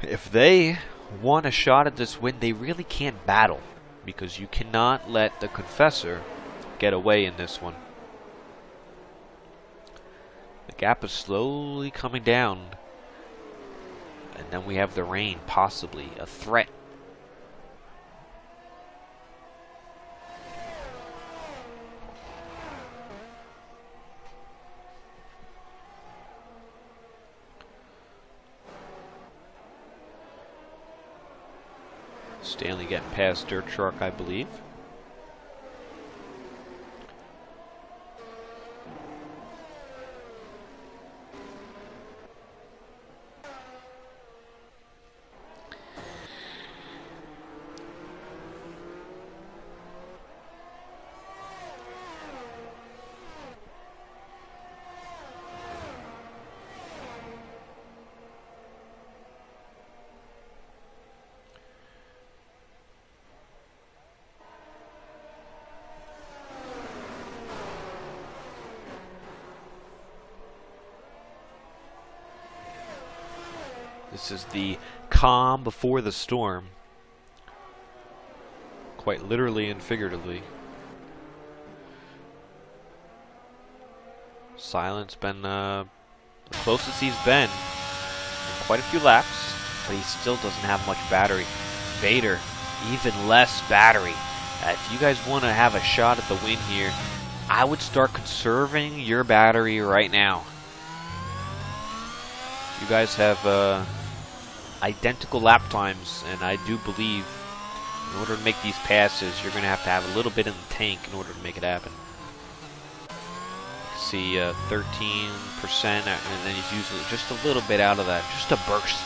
if they want a shot at this win, they really can't battle, because you cannot let the Confessor get away in this one. The gap is slowly coming down, and then we have the rain, possibly a threat. Stanley getting past Dirt Truck, I believe. This is the calm before the storm, quite literally and figuratively. Silent's been the closest he's been in quite a few laps, but he still doesn't have much battery. Vader, even less battery. If you guys want to have a shot at the win here, I would start conserving your battery right now. You guys have identical lap times, and I do believe in order to make these passes, you're going to have a little bit in the tank in order to make it happen. See 13%, and then he's using just a little bit out of that, just a burst.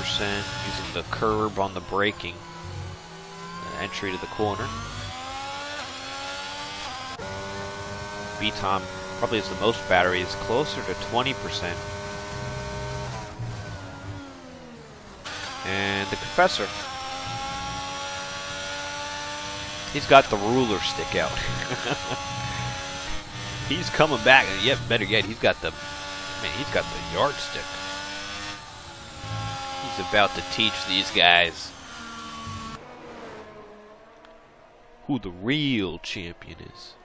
using the curb on the braking. The entry to the corner. B-Tom probably has the most battery, is closer to 20%. And the Confessor. He's got the ruler stick out. He's coming back, and yet, better yet, he's got the yardstick. He's about to teach these guys who the real champion is.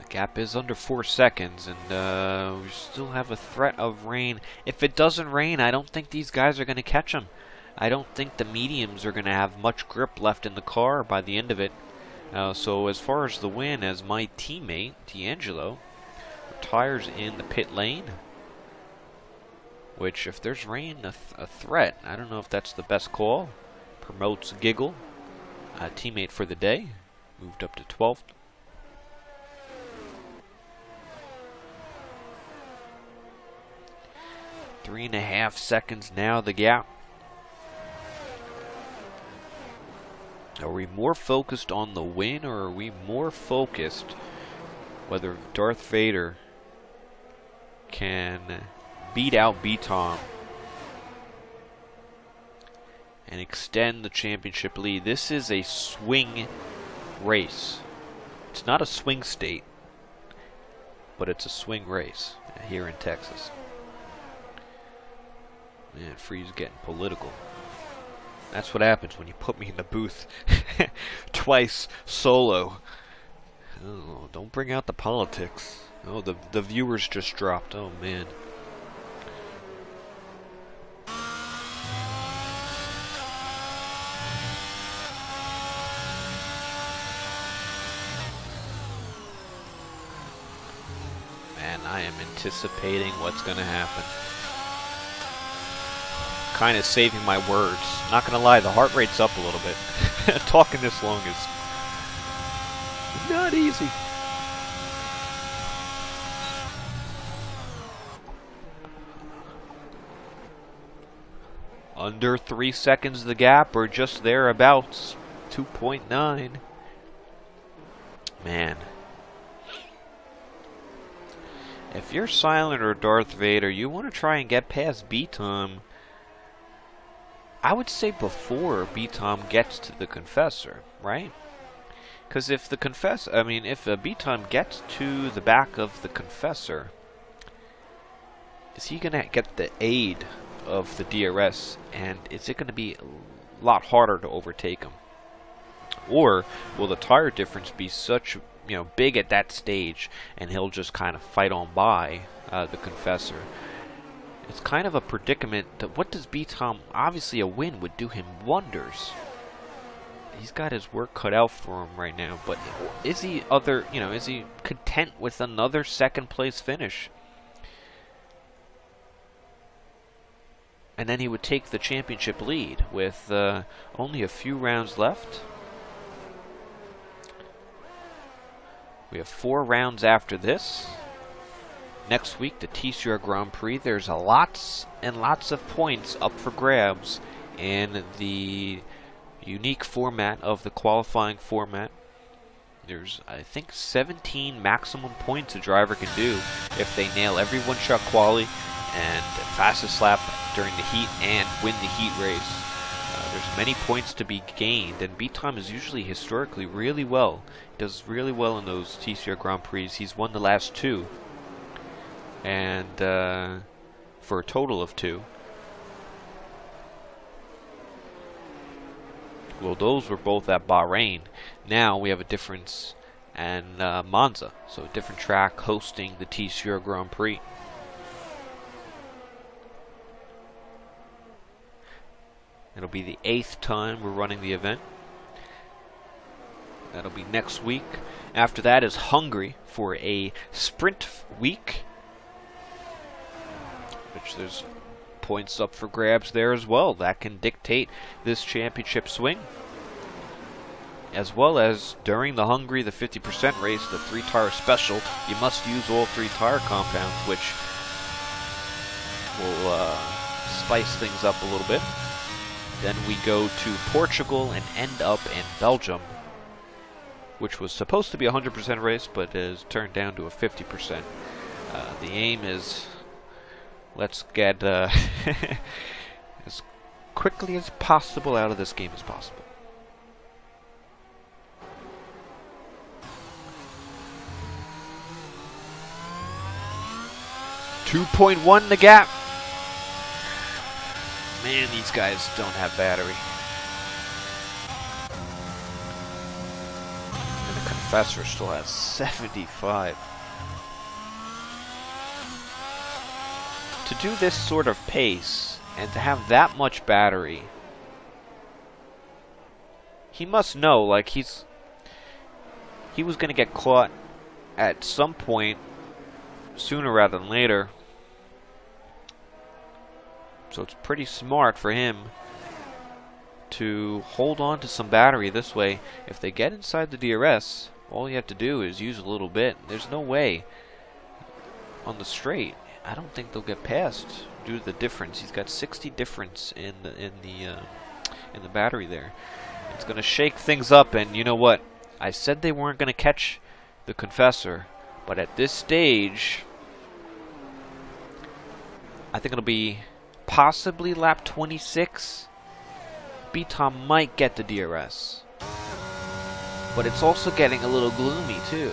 Gap is under 4 seconds, and we still have a threat of rain. If it doesn't rain, I don't think these guys are going to catch them. I don't think the mediums are going to have much grip left in the car by the end of it. So as far as the win, as my teammate, D'Angelo, retires in the pit lane, which if there's rain, a threat. I don't know if that's the best call. Promotes Giggle, teammate for the day, moved up to 12th. 3.5 seconds now, the gap. Are we more focused on the win, or are we more focused whether Darth Vader can beat out B-Tom and extend the championship lead? This is a swing race. It's not a swing state, but it's a swing race here in Texas. Man, Free's getting political. That's what happens when you put me in the booth twice solo. Oh, don't bring out the politics. Oh, the viewers just dropped. Oh, man. Man, I am anticipating what's going to happen. Kind of saving my words. Not gonna lie, the heart rate's up a little bit. Talking this long is not easy. Under 3 seconds the gap, or just thereabouts. 2.9. Man. If you're Silent or Darth Vader, you want to try and get past B-Tom. I would say before B-Tom gets to the Confessor, right? Because if the if B-Tom gets to the back of the Confessor, is he gonna get the aid of the DRS, and is it gonna be a lot harder to overtake him? Or will the tire difference be such, big at that stage, and he'll just kind of fight on by the Confessor? It's kind of a predicament. What does B-Tom? Obviously, a win would do him wonders. He's got his work cut out for him right now. But is he is he content with another second place finish? And then he would take the championship lead with only a few rounds left. We have 4 rounds after this. Next week, the TCR Grand Prix. There's lots and lots of points up for grabs in the unique format of the qualifying format. There's, I think, 17 maximum points a driver can do if they nail every one-shot quali and fastest lap during the heat and win the heat race. There's many points to be gained, and B-Tom is usually historically really well. He does really well in those TCR Grand Prix. He's won the last 2. And for a total of 2. Well, those were both at Bahrain. Now we have a difference in Monza, so a different track hosting the TCR Grand Prix. It'll be the 8th time we're running the event. That'll be next week. After that is Hungary for a sprint week. which there's points up for grabs there as well. That can dictate this championship swing. As well as during the Hungary, the 50% race, the 3-tire special, you must use all 3 tire compounds, which will spice things up a little bit. Then we go to Portugal and end up in Belgium, which was supposed to be a 100% race, but is turned down to a 50%. The aim is, let's get as quickly as possible out of this game as possible. .1 the gap. Man, these guys don't have battery. And the Confessor still has 75. To do this sort of pace and to have that much battery, he must know, like, he was going to get caught at some point sooner rather than later. So it's pretty smart for him to hold on to some battery this way. If they get inside the DRS, all you have to do is use a little bit. There's no way on the straight. I don't think they'll get past due to the difference. He's got 60 difference in the battery there. It's going to shake things up, and you know what? I said they weren't going to catch the Confessor, but at this stage, I think it'll be possibly lap 26. B-Tom might get the DRS. But it's also getting a little gloomy too.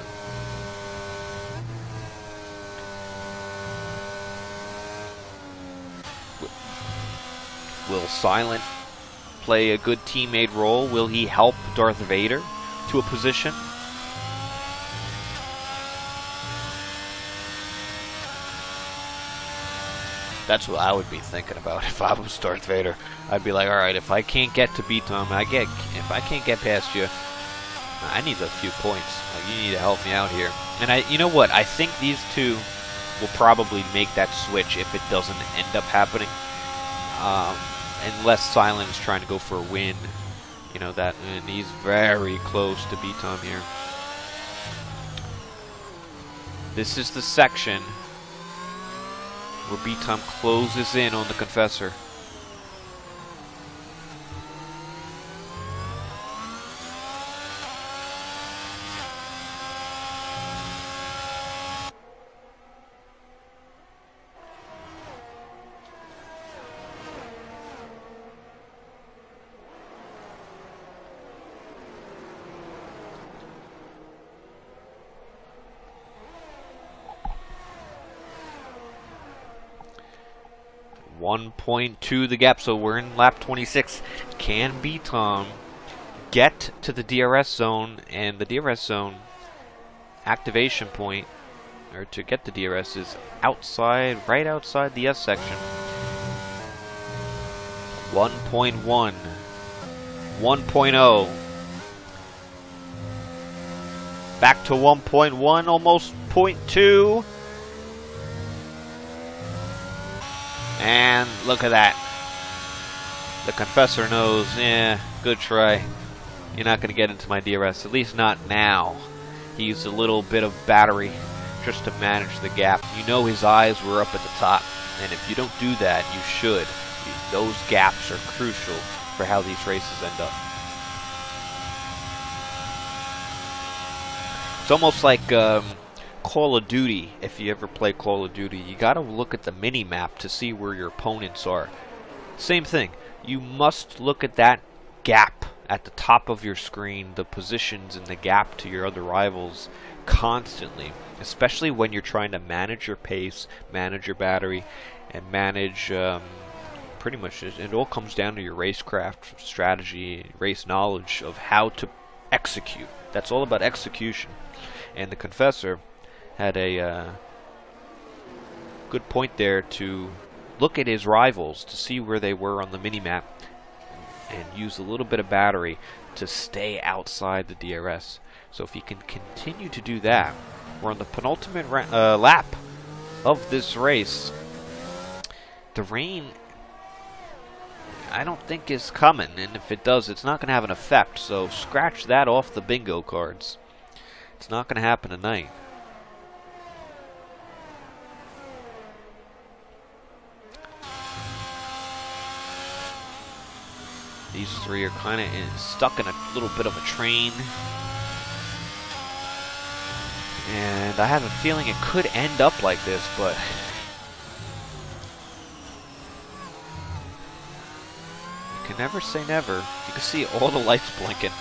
Will Silent play a good teammate role? Will he help Darth Vader to a position? That's what I would be thinking about if I was Darth Vader. I'd be like, all right, if I can't get to B-Tom, if I can't get past you, I need a few points. Like, you need to help me out here. And you know what? I think these two will probably make that switch if it doesn't end up happening. Unless Silent is trying to go for a win. You know that, and he's very close to B-Tom here. This is the section where B-Tom closes in on the Confessor. .2 the gap, so we're in lap 26. Can B-Tom get to the DRS zone? And the DRS zone activation point, or to get the DRS, is outside, right outside the S section. 1.1, 1.0, back to 1.1, almost .2. And look at that. The Confessor knows, good try. You're not going to get into my DRS, at least not now. He used a little bit of battery just to manage the gap. You know his eyes were up at the top, and if you don't do that, you should. Those gaps are crucial for how these races end up. It's almost like Call of Duty. If you ever play Call of Duty, you gotta look at the mini-map to see where your opponents are. Same thing. You must look at that gap at the top of your screen, the positions in the gap to your other rivals constantly, especially when you're trying to manage your pace, manage your battery, and manage pretty much it all comes down to your racecraft strategy, race knowledge of how to execute. That's all about execution. And the Confessor had a good point there to look at his rivals to see where they were on the mini-map and use a little bit of battery to stay outside the DRS. So if he can continue to do that, we're on the penultimate lap of this race. the rain, I don't think is coming, and if it does, it's not going to have an effect, so scratch that off the bingo cards. It's not going to happen tonight. These three are kind of stuck in a little bit of a train. And I have a feeling it could end up like this, but you can never say never. You can see all the lights blinking.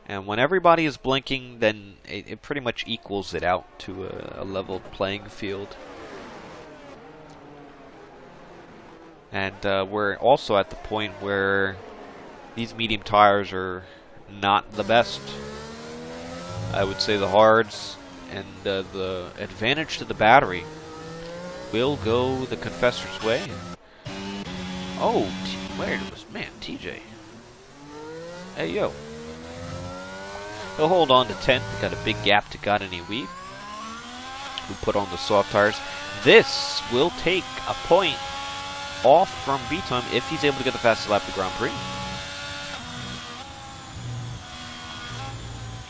And when everybody is blinking, then it pretty much equals it out to a level playing field. And we're also at the point where these medium tires are not the best. I would say the hards and the advantage to the battery will go the Confessor's way. Oh, where was man TJ? Hey yo. He'll hold on to 10th. Got a big gap to Godini Weave, who put on the soft tires. This will take a point off from B-Time if he's able to get the fastest lap of the Grand Prix.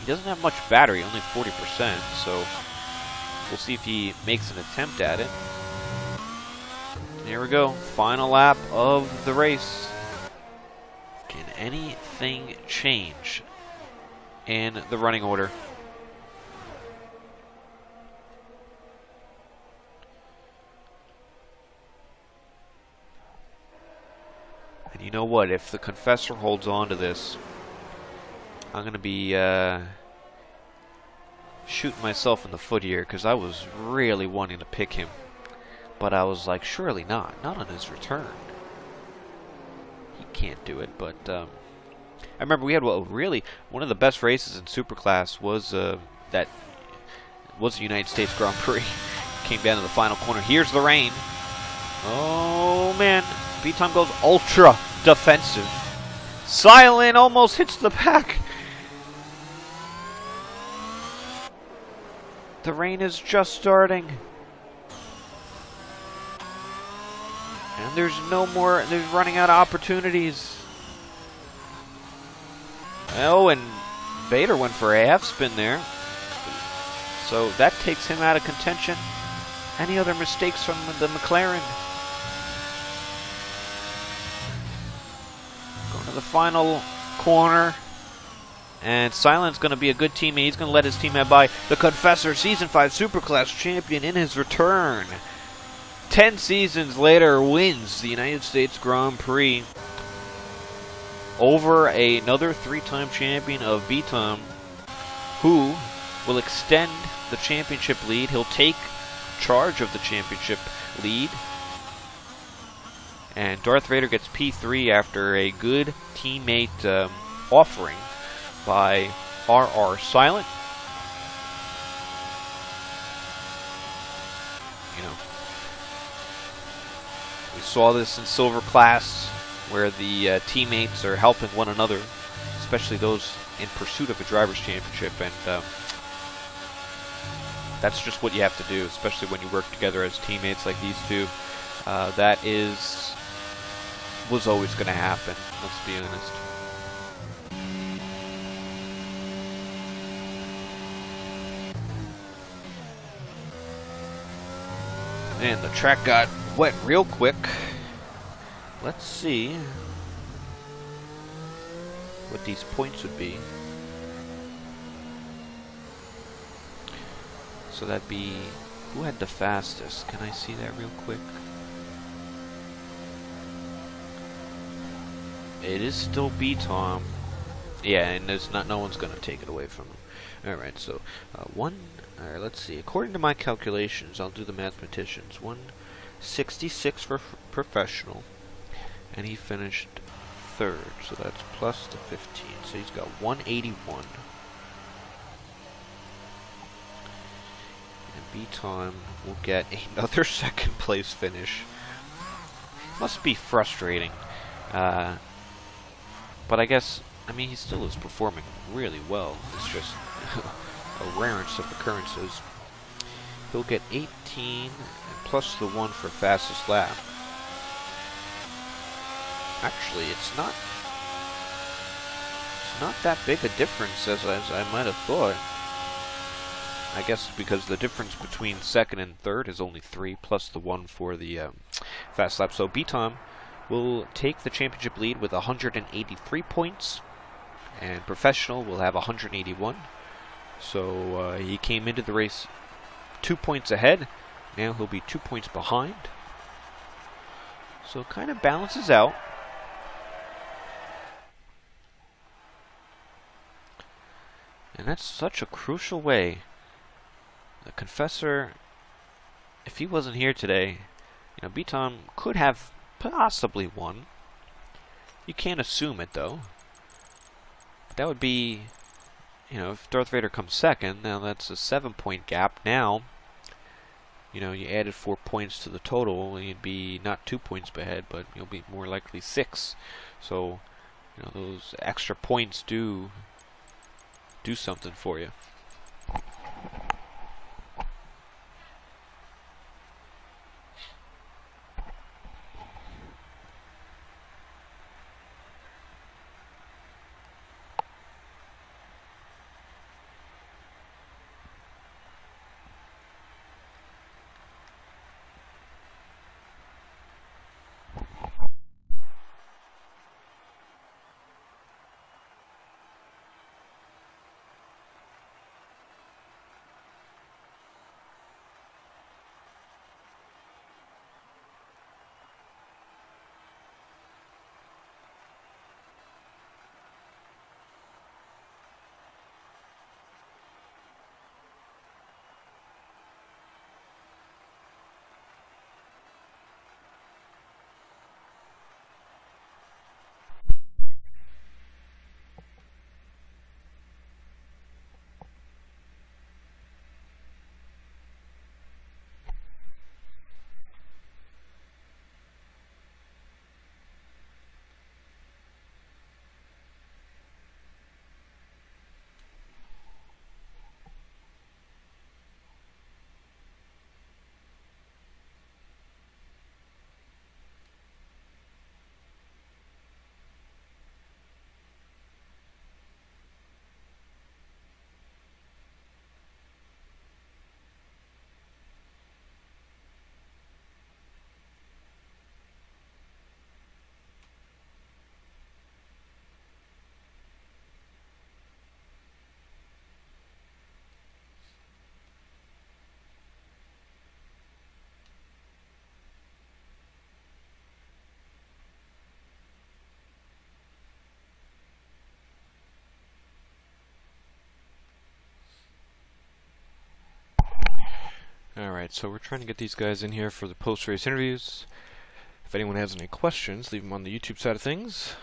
He doesn't have much battery, only 40%, so we'll see if he makes an attempt at it. Here we go, final lap of the race. Can anything change in the running order? And you know what? If the Confessor holds on to this, I'm going to be shooting myself in the foot here, because I was really wanting to pick him. But I was like, surely not. Not on his return. He can't do it, but I remember we had really one of the best races in Superclass was the United States Grand Prix. Came down to the final corner. Here's the rain. Oh man, B-Time goes ultra defensive. Silent almost hits the pack. The rain is just starting. And there's running out of opportunities. Oh, and Vader went for a half spin there. So that takes him out of contention. Any other mistakes from the McLaren? Going to the final corner. And Silent's going to be a good teammate. He's going to let his teammate by. The Confessor, Season 5 Superclass champion in his return. 10 seasons later, wins the United States Grand Prix over another 3-time champion of B-Time, who will extend the championship lead. He'll take charge of the championship lead. And Darth Vader gets P3 after a good teammate offering by RR Silent. You know, we saw this in Silver Class, where the teammates are helping one another, especially those in pursuit of a driver's championship, and that's just what you have to do, especially when you work together as teammates like these two. That was always going to happen, let's be honest. And the track got wet real quick. Let's see what these points would be. So that'd be, who had the fastest? Can I see that real quick? It is still B-Tom. Yeah, and there's no one's gonna take it away from him. Alright, so alright, let's see. According to my calculations, I'll do the mathematicians. 166 for professional. And he finished third, so that's plus the 15. So he's got 181. And B-Time will get another second place finish. Must be frustrating. But I guess, I mean, he still is performing really well. It's just a rarest of occurrences. he'll get 18 plus the 1 for fastest lap. Actually, it's not that big a difference as I might have thought. I guess because the difference between second and third is only 3 plus the 1 for the fast lap. So B-Tom will take the championship lead with 183 points, and Professional will have 181. So he came into the race 2 points ahead. Now he'll be 2 points behind. So it kind of balances out. And that's such a crucial way. The Confessor, if he wasn't here today, B-Tom could have possibly won. You can't assume it, though. But that would be, if Darth Vader comes second, now that's a 7-point gap. Now, you added 4 points to the total, and you'd be not 2 points ahead, but you'll be more likely 6. So, those extra points do something for you. Alright, so we're trying to get these guys in here for the post-race interviews. If anyone has any questions, leave them on the YouTube side of things.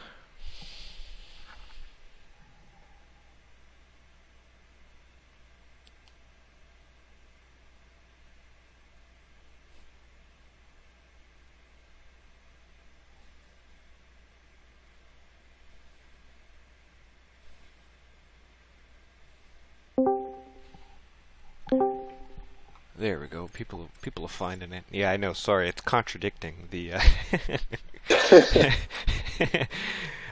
There we go. People are finding it. Yeah, I know. Sorry, it's contradicting the.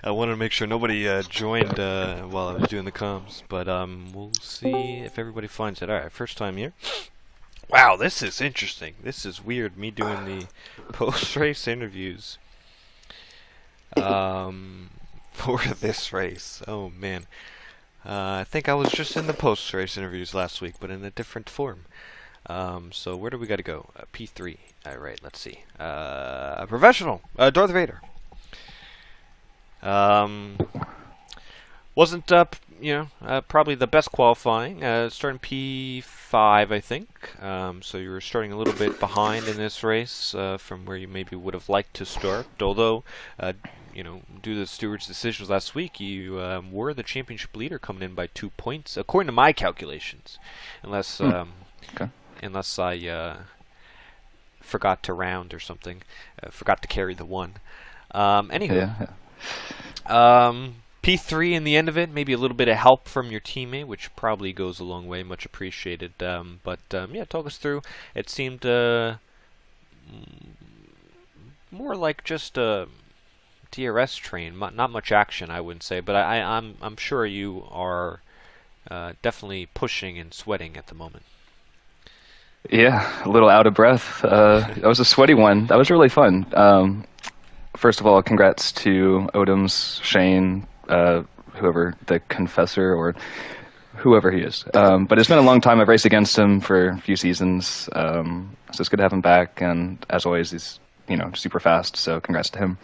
I wanted to make sure nobody joined while I was doing the comms, but we'll see if everybody finds it. All right, first time here. Wow, this is interesting. This is weird. Me doing the post-race interviews for this race. Oh man, I think I was just in the post-race interviews last week, but in a different form. So where do we got to go? P3. All right, let's see. Professional. Darth Vader. Wasn't probably the best qualifying. Starting P5, I think. So you were starting a little bit behind in this race from where you maybe would have liked to start. Although, due to the steward's decisions last week, you were the championship leader coming in by 2 points, according to my calculations. Unless I forgot to round or something. Forgot to carry the 1. Anywho. Yeah. P3 in the end of it, maybe a little bit of help from your teammate, which probably goes a long way, much appreciated. Yeah, talk us through. It seemed more like just a DRS train, not much action, I wouldn't say, but I'm sure you are definitely pushing and sweating at the moment. Yeah, a little out of breath. That was a sweaty one. That was really fun. First of all, congrats to Odoms, Shane, whoever, the Confessor, or whoever he is. But it's been a long time. I've raced against him for a few seasons, so it's good to have him back. And as always, he's super fast. So congrats to him.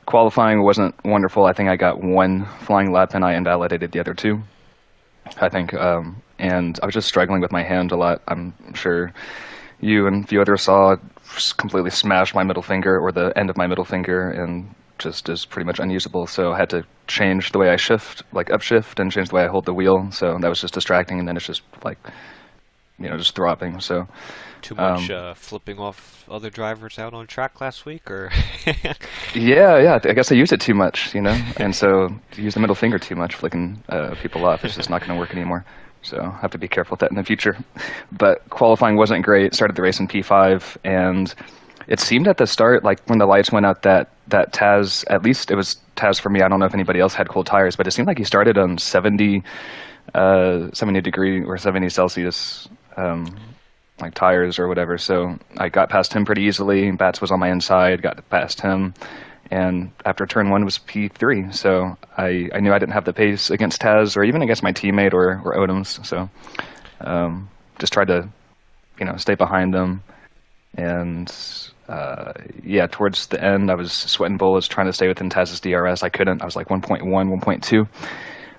Qualifying wasn't wonderful. I think I got one flying lap, and I invalidated the other two, I think. And I was just struggling with my hand a lot. I'm sure you and a few others saw completely smash my middle finger, or the end of my middle finger, and just is pretty much unusable. So I had to change the way I shift, like upshift, and change the way I hold the wheel. So that was just distracting, and then it's just like, just throbbing. So too much flipping off other drivers out on track last week, or? Yeah. I guess I used it too much, and so to use the middle finger too much, flicking people off, it's just not going to work anymore. So I have to be careful with that in the future. But qualifying wasn't great. Started the race in P5, and it seemed at the start, like when the lights went out, that Taz, at least it was Taz for me, I don't know if anybody else had cold tires, but it seemed like he started on 70 degree or 70 Celsius like tires or whatever. So I got past him pretty easily. Bats was on my inside, got past him. And after turn one was P3, so I knew I didn't have the pace against Taz or even against my teammate or Odoms. So just tried to, stay behind them. And towards the end, I was sweating bullets trying to stay within Taz's DRS. I couldn't. I was like 1.1, 1.2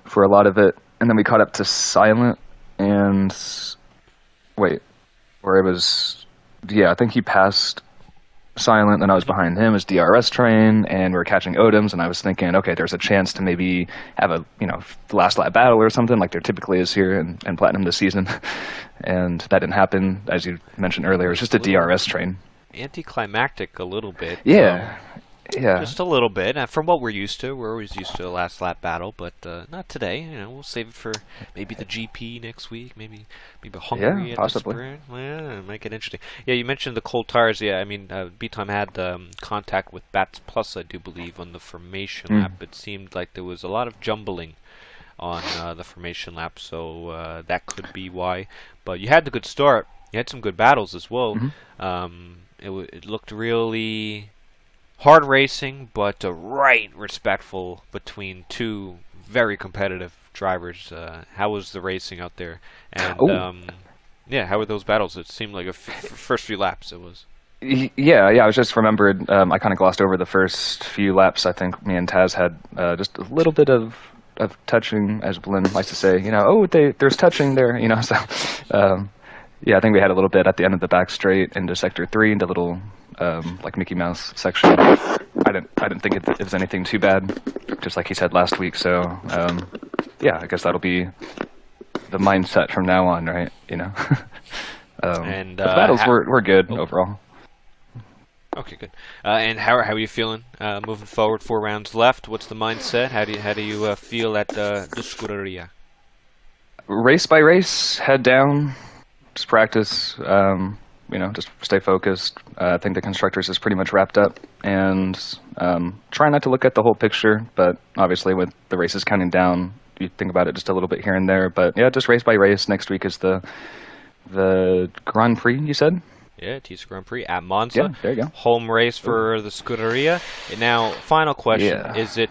for a lot of it. And then we caught up to Silent and I think he passed Silent, and I was behind him as DRS train, and we were catching Odoms, and I was thinking, okay, there's a chance to maybe have a last lap battle or something like there typically is here in Platinum this season, and that didn't happen. As you mentioned earlier, it was just a DRS train. Anticlimactic a little bit. Yeah. Just a little bit. From what we're used to, we're always used to a last lap battle, but not today. We'll save it for maybe the GP next week, maybe Hungary at possibly. the sprint. Yeah, make it interesting. Yeah, you mentioned the cold tires. Yeah, I mean, B-Time had contact with Bats Plus, I do believe, on the formation lap. It seemed like there was a lot of jumbling on the formation lap, so that could be why. But you had the good start. You had some good battles as well. It looked really hard racing, but right respectful between two very competitive drivers. How was the racing out there? And how were those battles? It seemed like first few laps it was. Yeah. I was just remembered. I kind of glossed over the first few laps. I think me and Taz had just a little bit of touching, as Blinn likes to say. There's touching there. So I think we had a little bit at the end of the back straight into sector 3, into little like Mickey Mouse section. I didn't think it was anything too bad, just like he said last week. So I guess that'll be the mindset from now on, right? And the battles were good overall. Okay, good. And how are you feeling moving forward? 4 rounds left. What's the mindset? How do you feel at the Scuderia? Race by race, head down, just practice. Just stay focused. I think the constructors is pretty much wrapped up, and try not to look at the whole picture. But obviously, with the races counting down, you think about it just a little bit here and there. But yeah, just race by race. Next week is the Grand Prix. You said? Yeah, TCR Grand Prix at Monza. Yeah, there you go. Home race for the Scuderia. Now, final question: Is it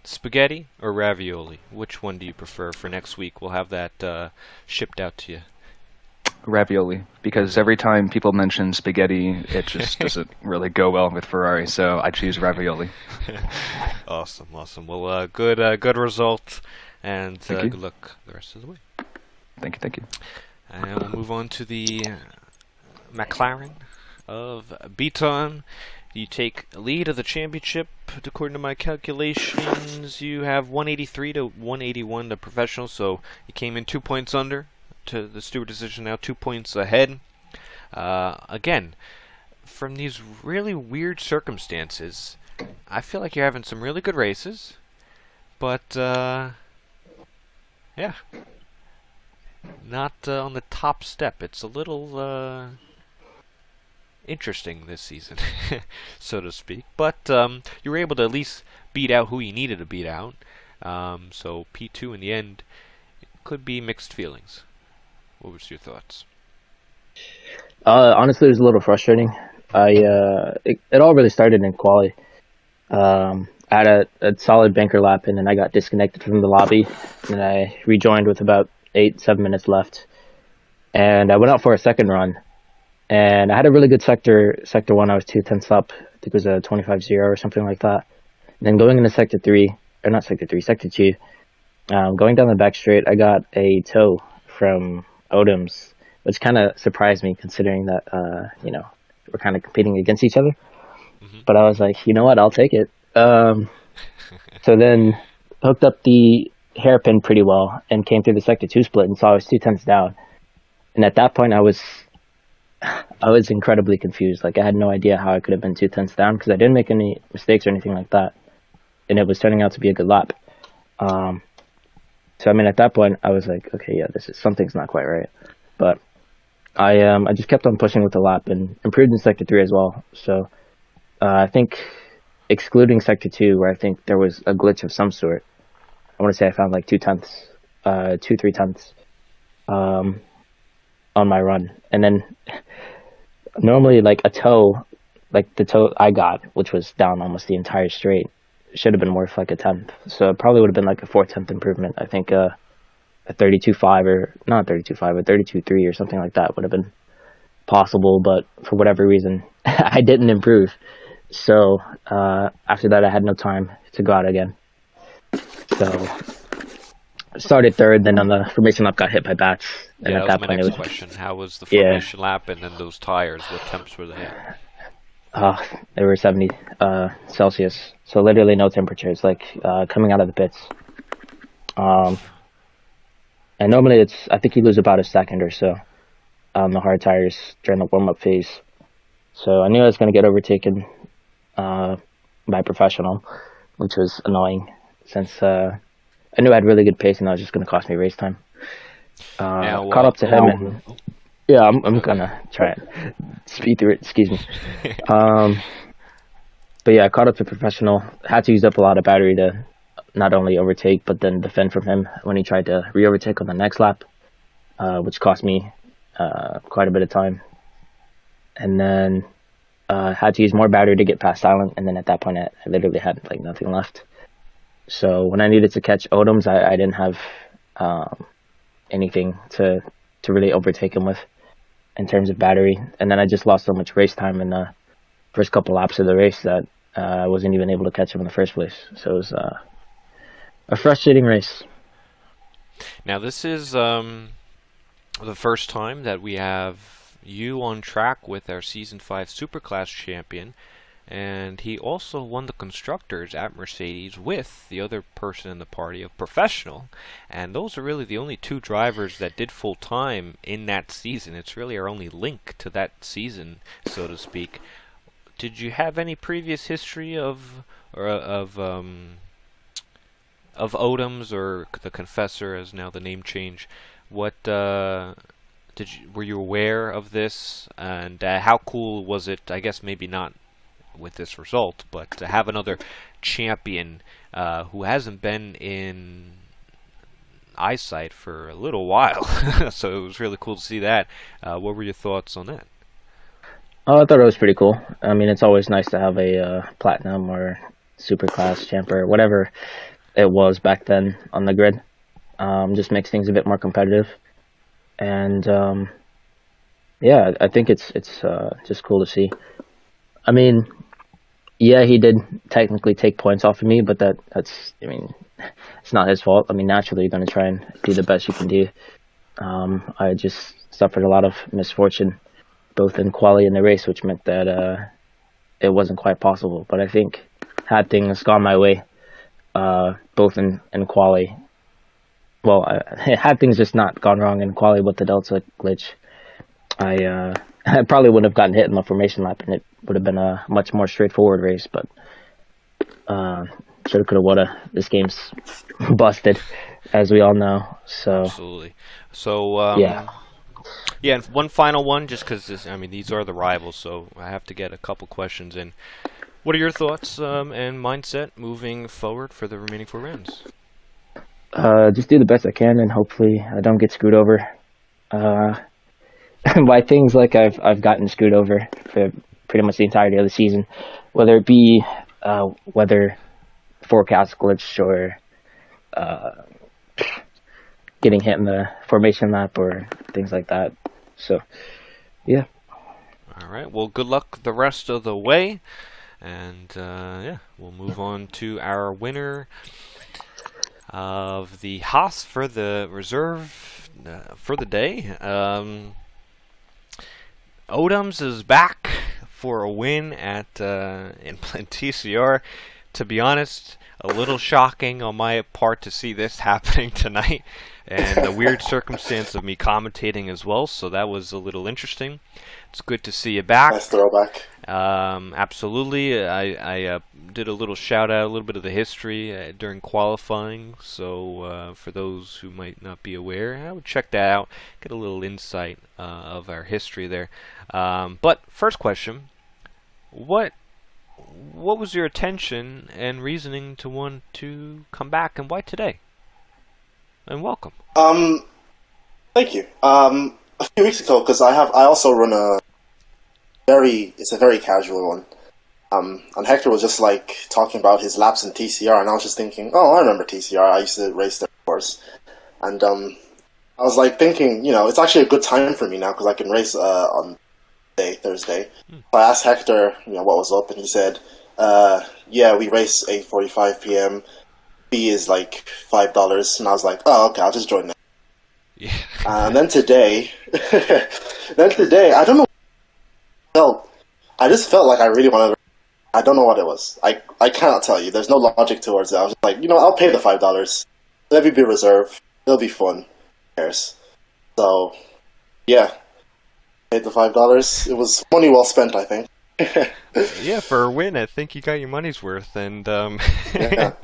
spaghetti or ravioli? Which one do you prefer for next week? We'll have that shipped out to you. Ravioli, because every time people mention spaghetti, it just doesn't really go well with Ferrari, so I choose ravioli. Awesome. Well, good result, and good luck the rest of the way. Thank you. And we'll move on to the McLaren of B-Time. You take lead of the championship. According to my calculations, you have 183 to 181 the professional, so you came in 2 points under to the steward decision, now 2 points ahead. Again, from these really weird circumstances, I feel like you're having some really good races, but yeah, not on the top step. It's a little interesting this season, so to speak. But you were able to at least beat out who you needed to beat out. So P2 in the end could be mixed feelings. What was your thoughts? Honestly, it was a little frustrating. It all really started in quali. I had a solid banker lap, and then I got disconnected from the lobby, and I rejoined with about 7 minutes left. And I went out for a second run, and I had a really good sector. Sector 1, I was 2/10 up. I think it was a 25-0 or something like that. And then going into sector 3, or not sector 3, sector 2, going down the back straight, I got a tow from Odoms, which kind of surprised me considering that, we're kind of competing against each other. Mm-hmm. But I was like, you know what, I'll take it. So then hooked up the hairpin pretty well and came through the sector 2 split and saw I was 2/10 down. And at that point, I was incredibly confused. Like, I had no idea how I could have been 2/10 down because I didn't make any mistakes or anything like that. And it was turning out to be a good lap. So, I mean, at that point, I was like, okay, yeah, something's not quite right. But I just kept on pushing with the lap and improved in sector 3 as well. So I think excluding sector 2, where I think there was a glitch of some sort, I want to say I found like 3/10 on my run. And then normally like a toe, like the toe I got, which was down almost the entire straight, should have been worth like a 10th. So it probably would have been like a 4/10 improvement. I think a 32.5 or not 32.5, a 32.3 or something like that would have been possible. But for whatever reason, I didn't improve. So after that, I had no time to go out again. So started third, then on the formation lap got hit by bats. And Yeah, at that was that my point, next question. How was the formation lap and then those tires? What temps were they at? They were 70 Celsius, so literally no temperatures, like coming out of the pits. And normally I think you lose about a second or so on the hard tires during the warm-up phase. So I knew I was going to get overtaken by professional, which was annoying since I knew I had really good pace and that was just going to cost me race time. Caught up to him and yeah, I'm gonna try and speed through it. Excuse me. But yeah, I caught up to professional. Had to use up a lot of battery to not only overtake but then defend from him when he tried to re-overtake on the next lap, which cost me quite a bit of time. And then had to use more battery to get past Silent. And then at that point, I literally had like nothing left. So when I needed to catch Odoms, I didn't have anything to really overtake him with in terms of battery. And then I just lost so much race time in the first couple laps of the race that I wasn't even able to catch him in the first place. So it was a frustrating race. Now this is the first time that we have you on track with our Season 5 Superclass champion, and he also won the Constructors at Mercedes with the other person in the party of Professional, and those are really the only two drivers that did full-time in that season. It's really our only link to that season, so to speak. Did you have any previous history of Odoms, or the Confessor, as now the name change? What were you aware of this, and how cool was it? I guess maybe not with this result, but to have another champion who hasn't been in eyesight for a little while. So it was really cool to see that. What were your thoughts on that? Oh, I thought it was pretty cool. I mean, it's always nice to have a platinum or superclass champ or whatever it was back then on the grid. Just makes things a bit more competitive. And yeah, I think it's just cool to see. I mean, yeah, he did technically take points off of me, but that's I mean, it's not his fault. I mean, naturally, you're going to try and do the best you can do. I just suffered a lot of misfortune, both in quali and the race, which meant that it wasn't quite possible. But I think had things gone my way, both in quali, well, had things just not gone wrong in quali with the Delta glitch, I probably wouldn't have gotten hit in the formation lap, and it would have been a much more straightforward race. But shoulda, coulda, woulda. This game's busted, as we all know. So Absolutely. So, yeah. yeah, and one final one, just because I mean, these are the rivals, so I have to get a couple questions in. What are your thoughts and mindset moving forward for the remaining 4 rounds? Just do the best I can, and hopefully I don't get screwed over. By things like I've gotten screwed over for pretty much the entirety of the season, whether it be weather forecast glitch or getting hit in the formation lap or things like that. So, yeah. All right. Well, good luck the rest of the way, and yeah, we'll move on to our winner of the Haas for the reserve for the day. Odums is back for a win at in TCR. To be honest, a little shocking on my part to see this happening tonight, and the weird circumstance of me commentating as well. So that was a little interesting. It's good to see you back. Nice throwback. Absolutely. I did a little shout out, a little bit of the history during qualifying. So for those who might not be aware, I would check that out, get a little insight of our history there. But first question, what was your attention and reasoning to want to come back, and why today? And welcome. Thank you. A few weeks ago, because I also run it's a very casual one. And Hector was just like talking about his laps in TCR, and I was just thinking, oh, I remember TCR. I used to race there, of course. And I was like thinking, it's actually a good time for me now because I can race on Thursday. So I asked Hector, what was up, and he said, yeah, we race 8:45 p.m. Fee is like $5, and I was like, oh, okay, I'll just join that. Yeah. And then today, I don't know. I just felt like I really wanted. I don't know what it was. I cannot tell you. There's no logic towards it. I was just like, I'll pay the $5. Let me be reserved. It'll be fun. Who cares? So, yeah, paid the $5. It was money well spent, I think. Yeah, for a win, I think you got your money's worth, and Yeah.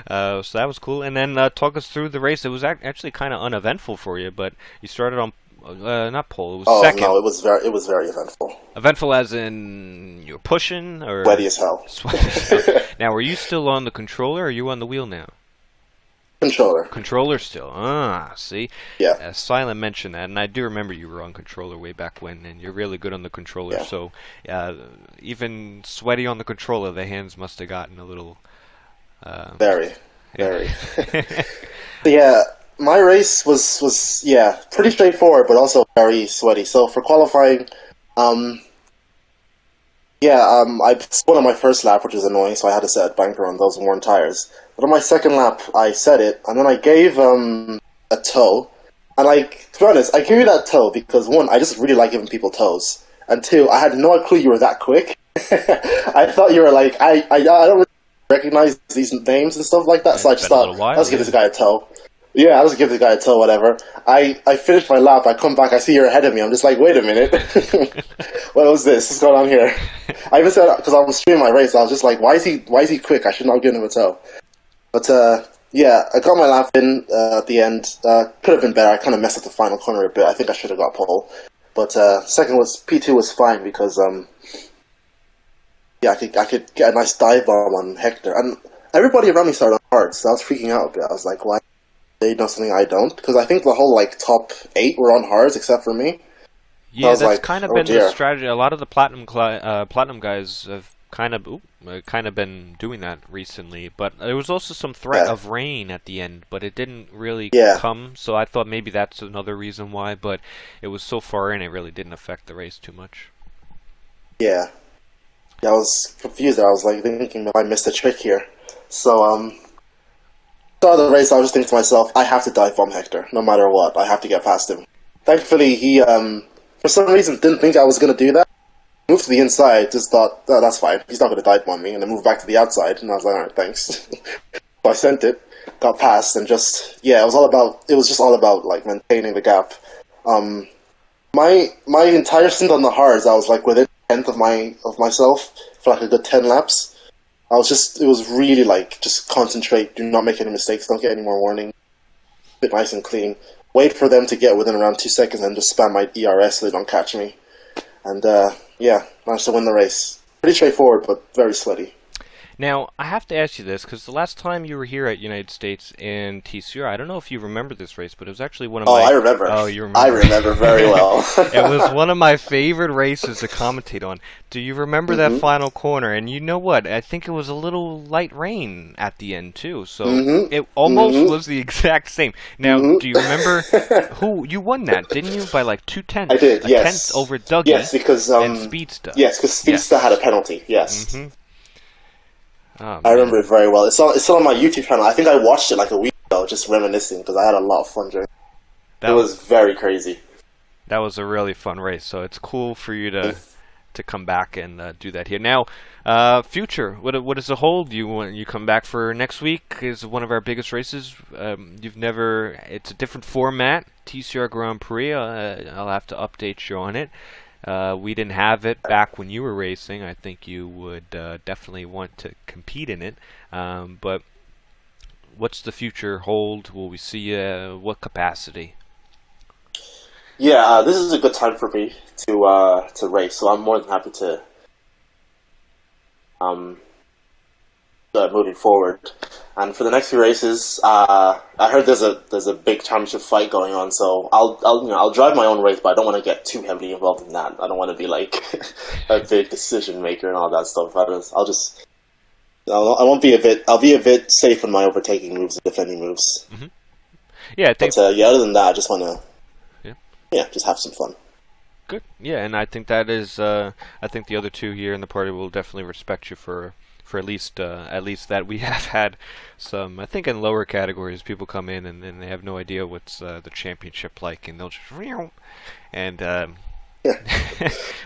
so that was cool. And then talk us through the race. It was actually kind of uneventful for you, but you started on not pole. It was second. No, it was very eventful. Eventful as in you were pushing, or Sweaty as hell. Sweaty as hell. Now, are you still on the controller, or are you on the wheel now? Controller. Controller still. See? Yeah. Silent mentioned that, and I do remember you were on controller way back when, and you're really good on the controller. Yeah. So even sweaty on the controller, the hands must have gotten a little... Very. Yeah, my race was pretty straightforward, but also very sweaty. So for qualifying, I spun on my first lap, which was annoying, so I had to set a banker on those worn tires. But on my second lap, I set it, and then I gave a tow. And to be honest, I gave you that tow because, one, I just really like giving people tows. And two, I had no clue you were that quick. I thought you were like, I don't really recognize these names and stuff like that, so I just thought, let's give this guy a tow. Yeah, I'll just give the guy a tow, whatever. I finished my lap, I come back, I see you're ahead of me, I'm just like, wait a minute. What was this? What's going on here? I even said, because I was streaming my race, I was just like, why is he quick? I should not have given him a tow. But, I got my lap in at the end. Could have been better, I kind of messed up the final corner a bit, I think I should have got pole. But P2 was fine because, I could get a nice dive bomb on Hector. And everybody around me started on hard, so I was freaking out a bit. I was like, why? They know something I don't, because I think the whole top 8 were on hards except for me. Yeah, that's like, kind of oh, been dear. the strategy. A lot of the platinum guys have kind of been doing that recently. But there was also some threat of rain at the end, but it didn't really come. So I thought maybe that's another reason why. But it was so far in, it really didn't affect the race too much. Yeah, I was confused. I was like thinking if I missed a trick here. So started the race, I was just thinking to myself, I have to dive bomb Hector, no matter what. I have to get past him. Thankfully, he, for some reason, didn't think I was going to do that. Moved to the inside, just thought, oh, that's fine. He's not going to dive bomb me. And then moved back to the outside, and I was like, alright, thanks. So I sent it, got past, and it was just all about, maintaining the gap. My entire stint on the hards, I was, within a tenth of myself for, a good 10 laps. it was really like, just concentrate, do not make any mistakes, don't get any more warning, keep it nice and clean, wait for them to get within around 2 seconds and just spam my ERS so they don't catch me. And yeah, managed to win the race. Pretty straightforward, but very sweaty. Now, I have to ask you this, because the last time you were here at United States in TCR, I don't know if you remember this race, but it was actually one of my... I remember. Oh, you remember. I remember very well. It was one of my favorite races to commentate on. Do you remember that final corner? And you know what? I think it was a little light rain at the end, too. So it almost was the exact same. Now, do you remember who... You won that, didn't you? By like 2/10. I did, yes. 1/10 over Dougie. Yes, because... and Speedster. Yes, because Speedster had a penalty, yes. Oh, I remember it very well. It's still on my YouTube channel. I think I watched it like a week ago, just reminiscing, because I had a lot of fun during it. It was very crazy. That was a really fun race, so it's cool for you to come back and do that here. Now, future, what does it hold? You come back for next week? Is one of our biggest races. It's a different format, TCR Grand Prix. I'll have to update you on it. We didn't have it back when you were racing. I think you would definitely want to compete in it. But what's the future hold? Will we see you? What capacity? Yeah, this is a good time for me to race, so I'm more than happy to moving forward. And for the next few races, I heard there's a big championship fight going on, so I'll drive my own race, but I don't want to get too heavily involved in that. I don't want to be like a big decision maker and all that stuff. I'll be a bit safe in my overtaking moves and defending moves. Yeah, I think. But other than that, I just want to just have some fun. Good. Yeah, and I think that is. I think the other two here in the party will definitely respect you for at least that. We have had some, I think, in lower categories, people come in and they have no idea what's the championship like, and they'll just and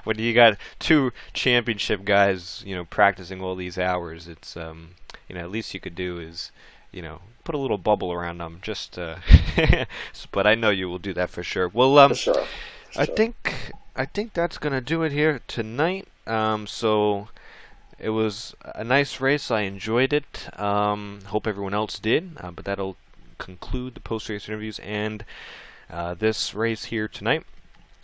when you got two championship guys, practicing all these hours, it's at least you could do is put a little bubble around them, just but I know you will do that for sure. Well, For sure. I think that's gonna do it here tonight. So it was a nice race. I enjoyed it. Hope everyone else did. But that'll conclude the post-race interviews and this race here tonight.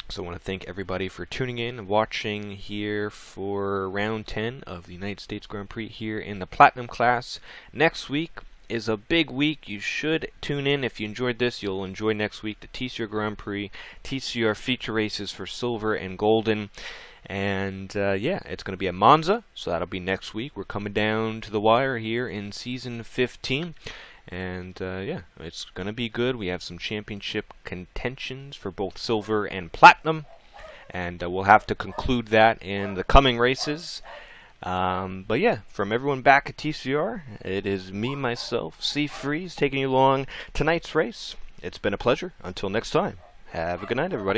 So I want to thank everybody for tuning in and watching here for round 10 of the United States Grand Prix here in the Platinum class. Next week is a big week. You should tune in. If you enjoyed this, you'll enjoy next week the TCR Grand Prix, TCR feature races for Silver and Golden. And it's going to be at Monza, so that'll be next week. We're coming down to the wire here in season 15. And it's going to be good. We have some championship contentions for both silver and platinum. And we'll have to conclude that in the coming races. But yeah, from everyone back at TCR, it is me, myself, C Freeze, taking you along tonight's race. It's been a pleasure. Until next time, have a good night, everybody.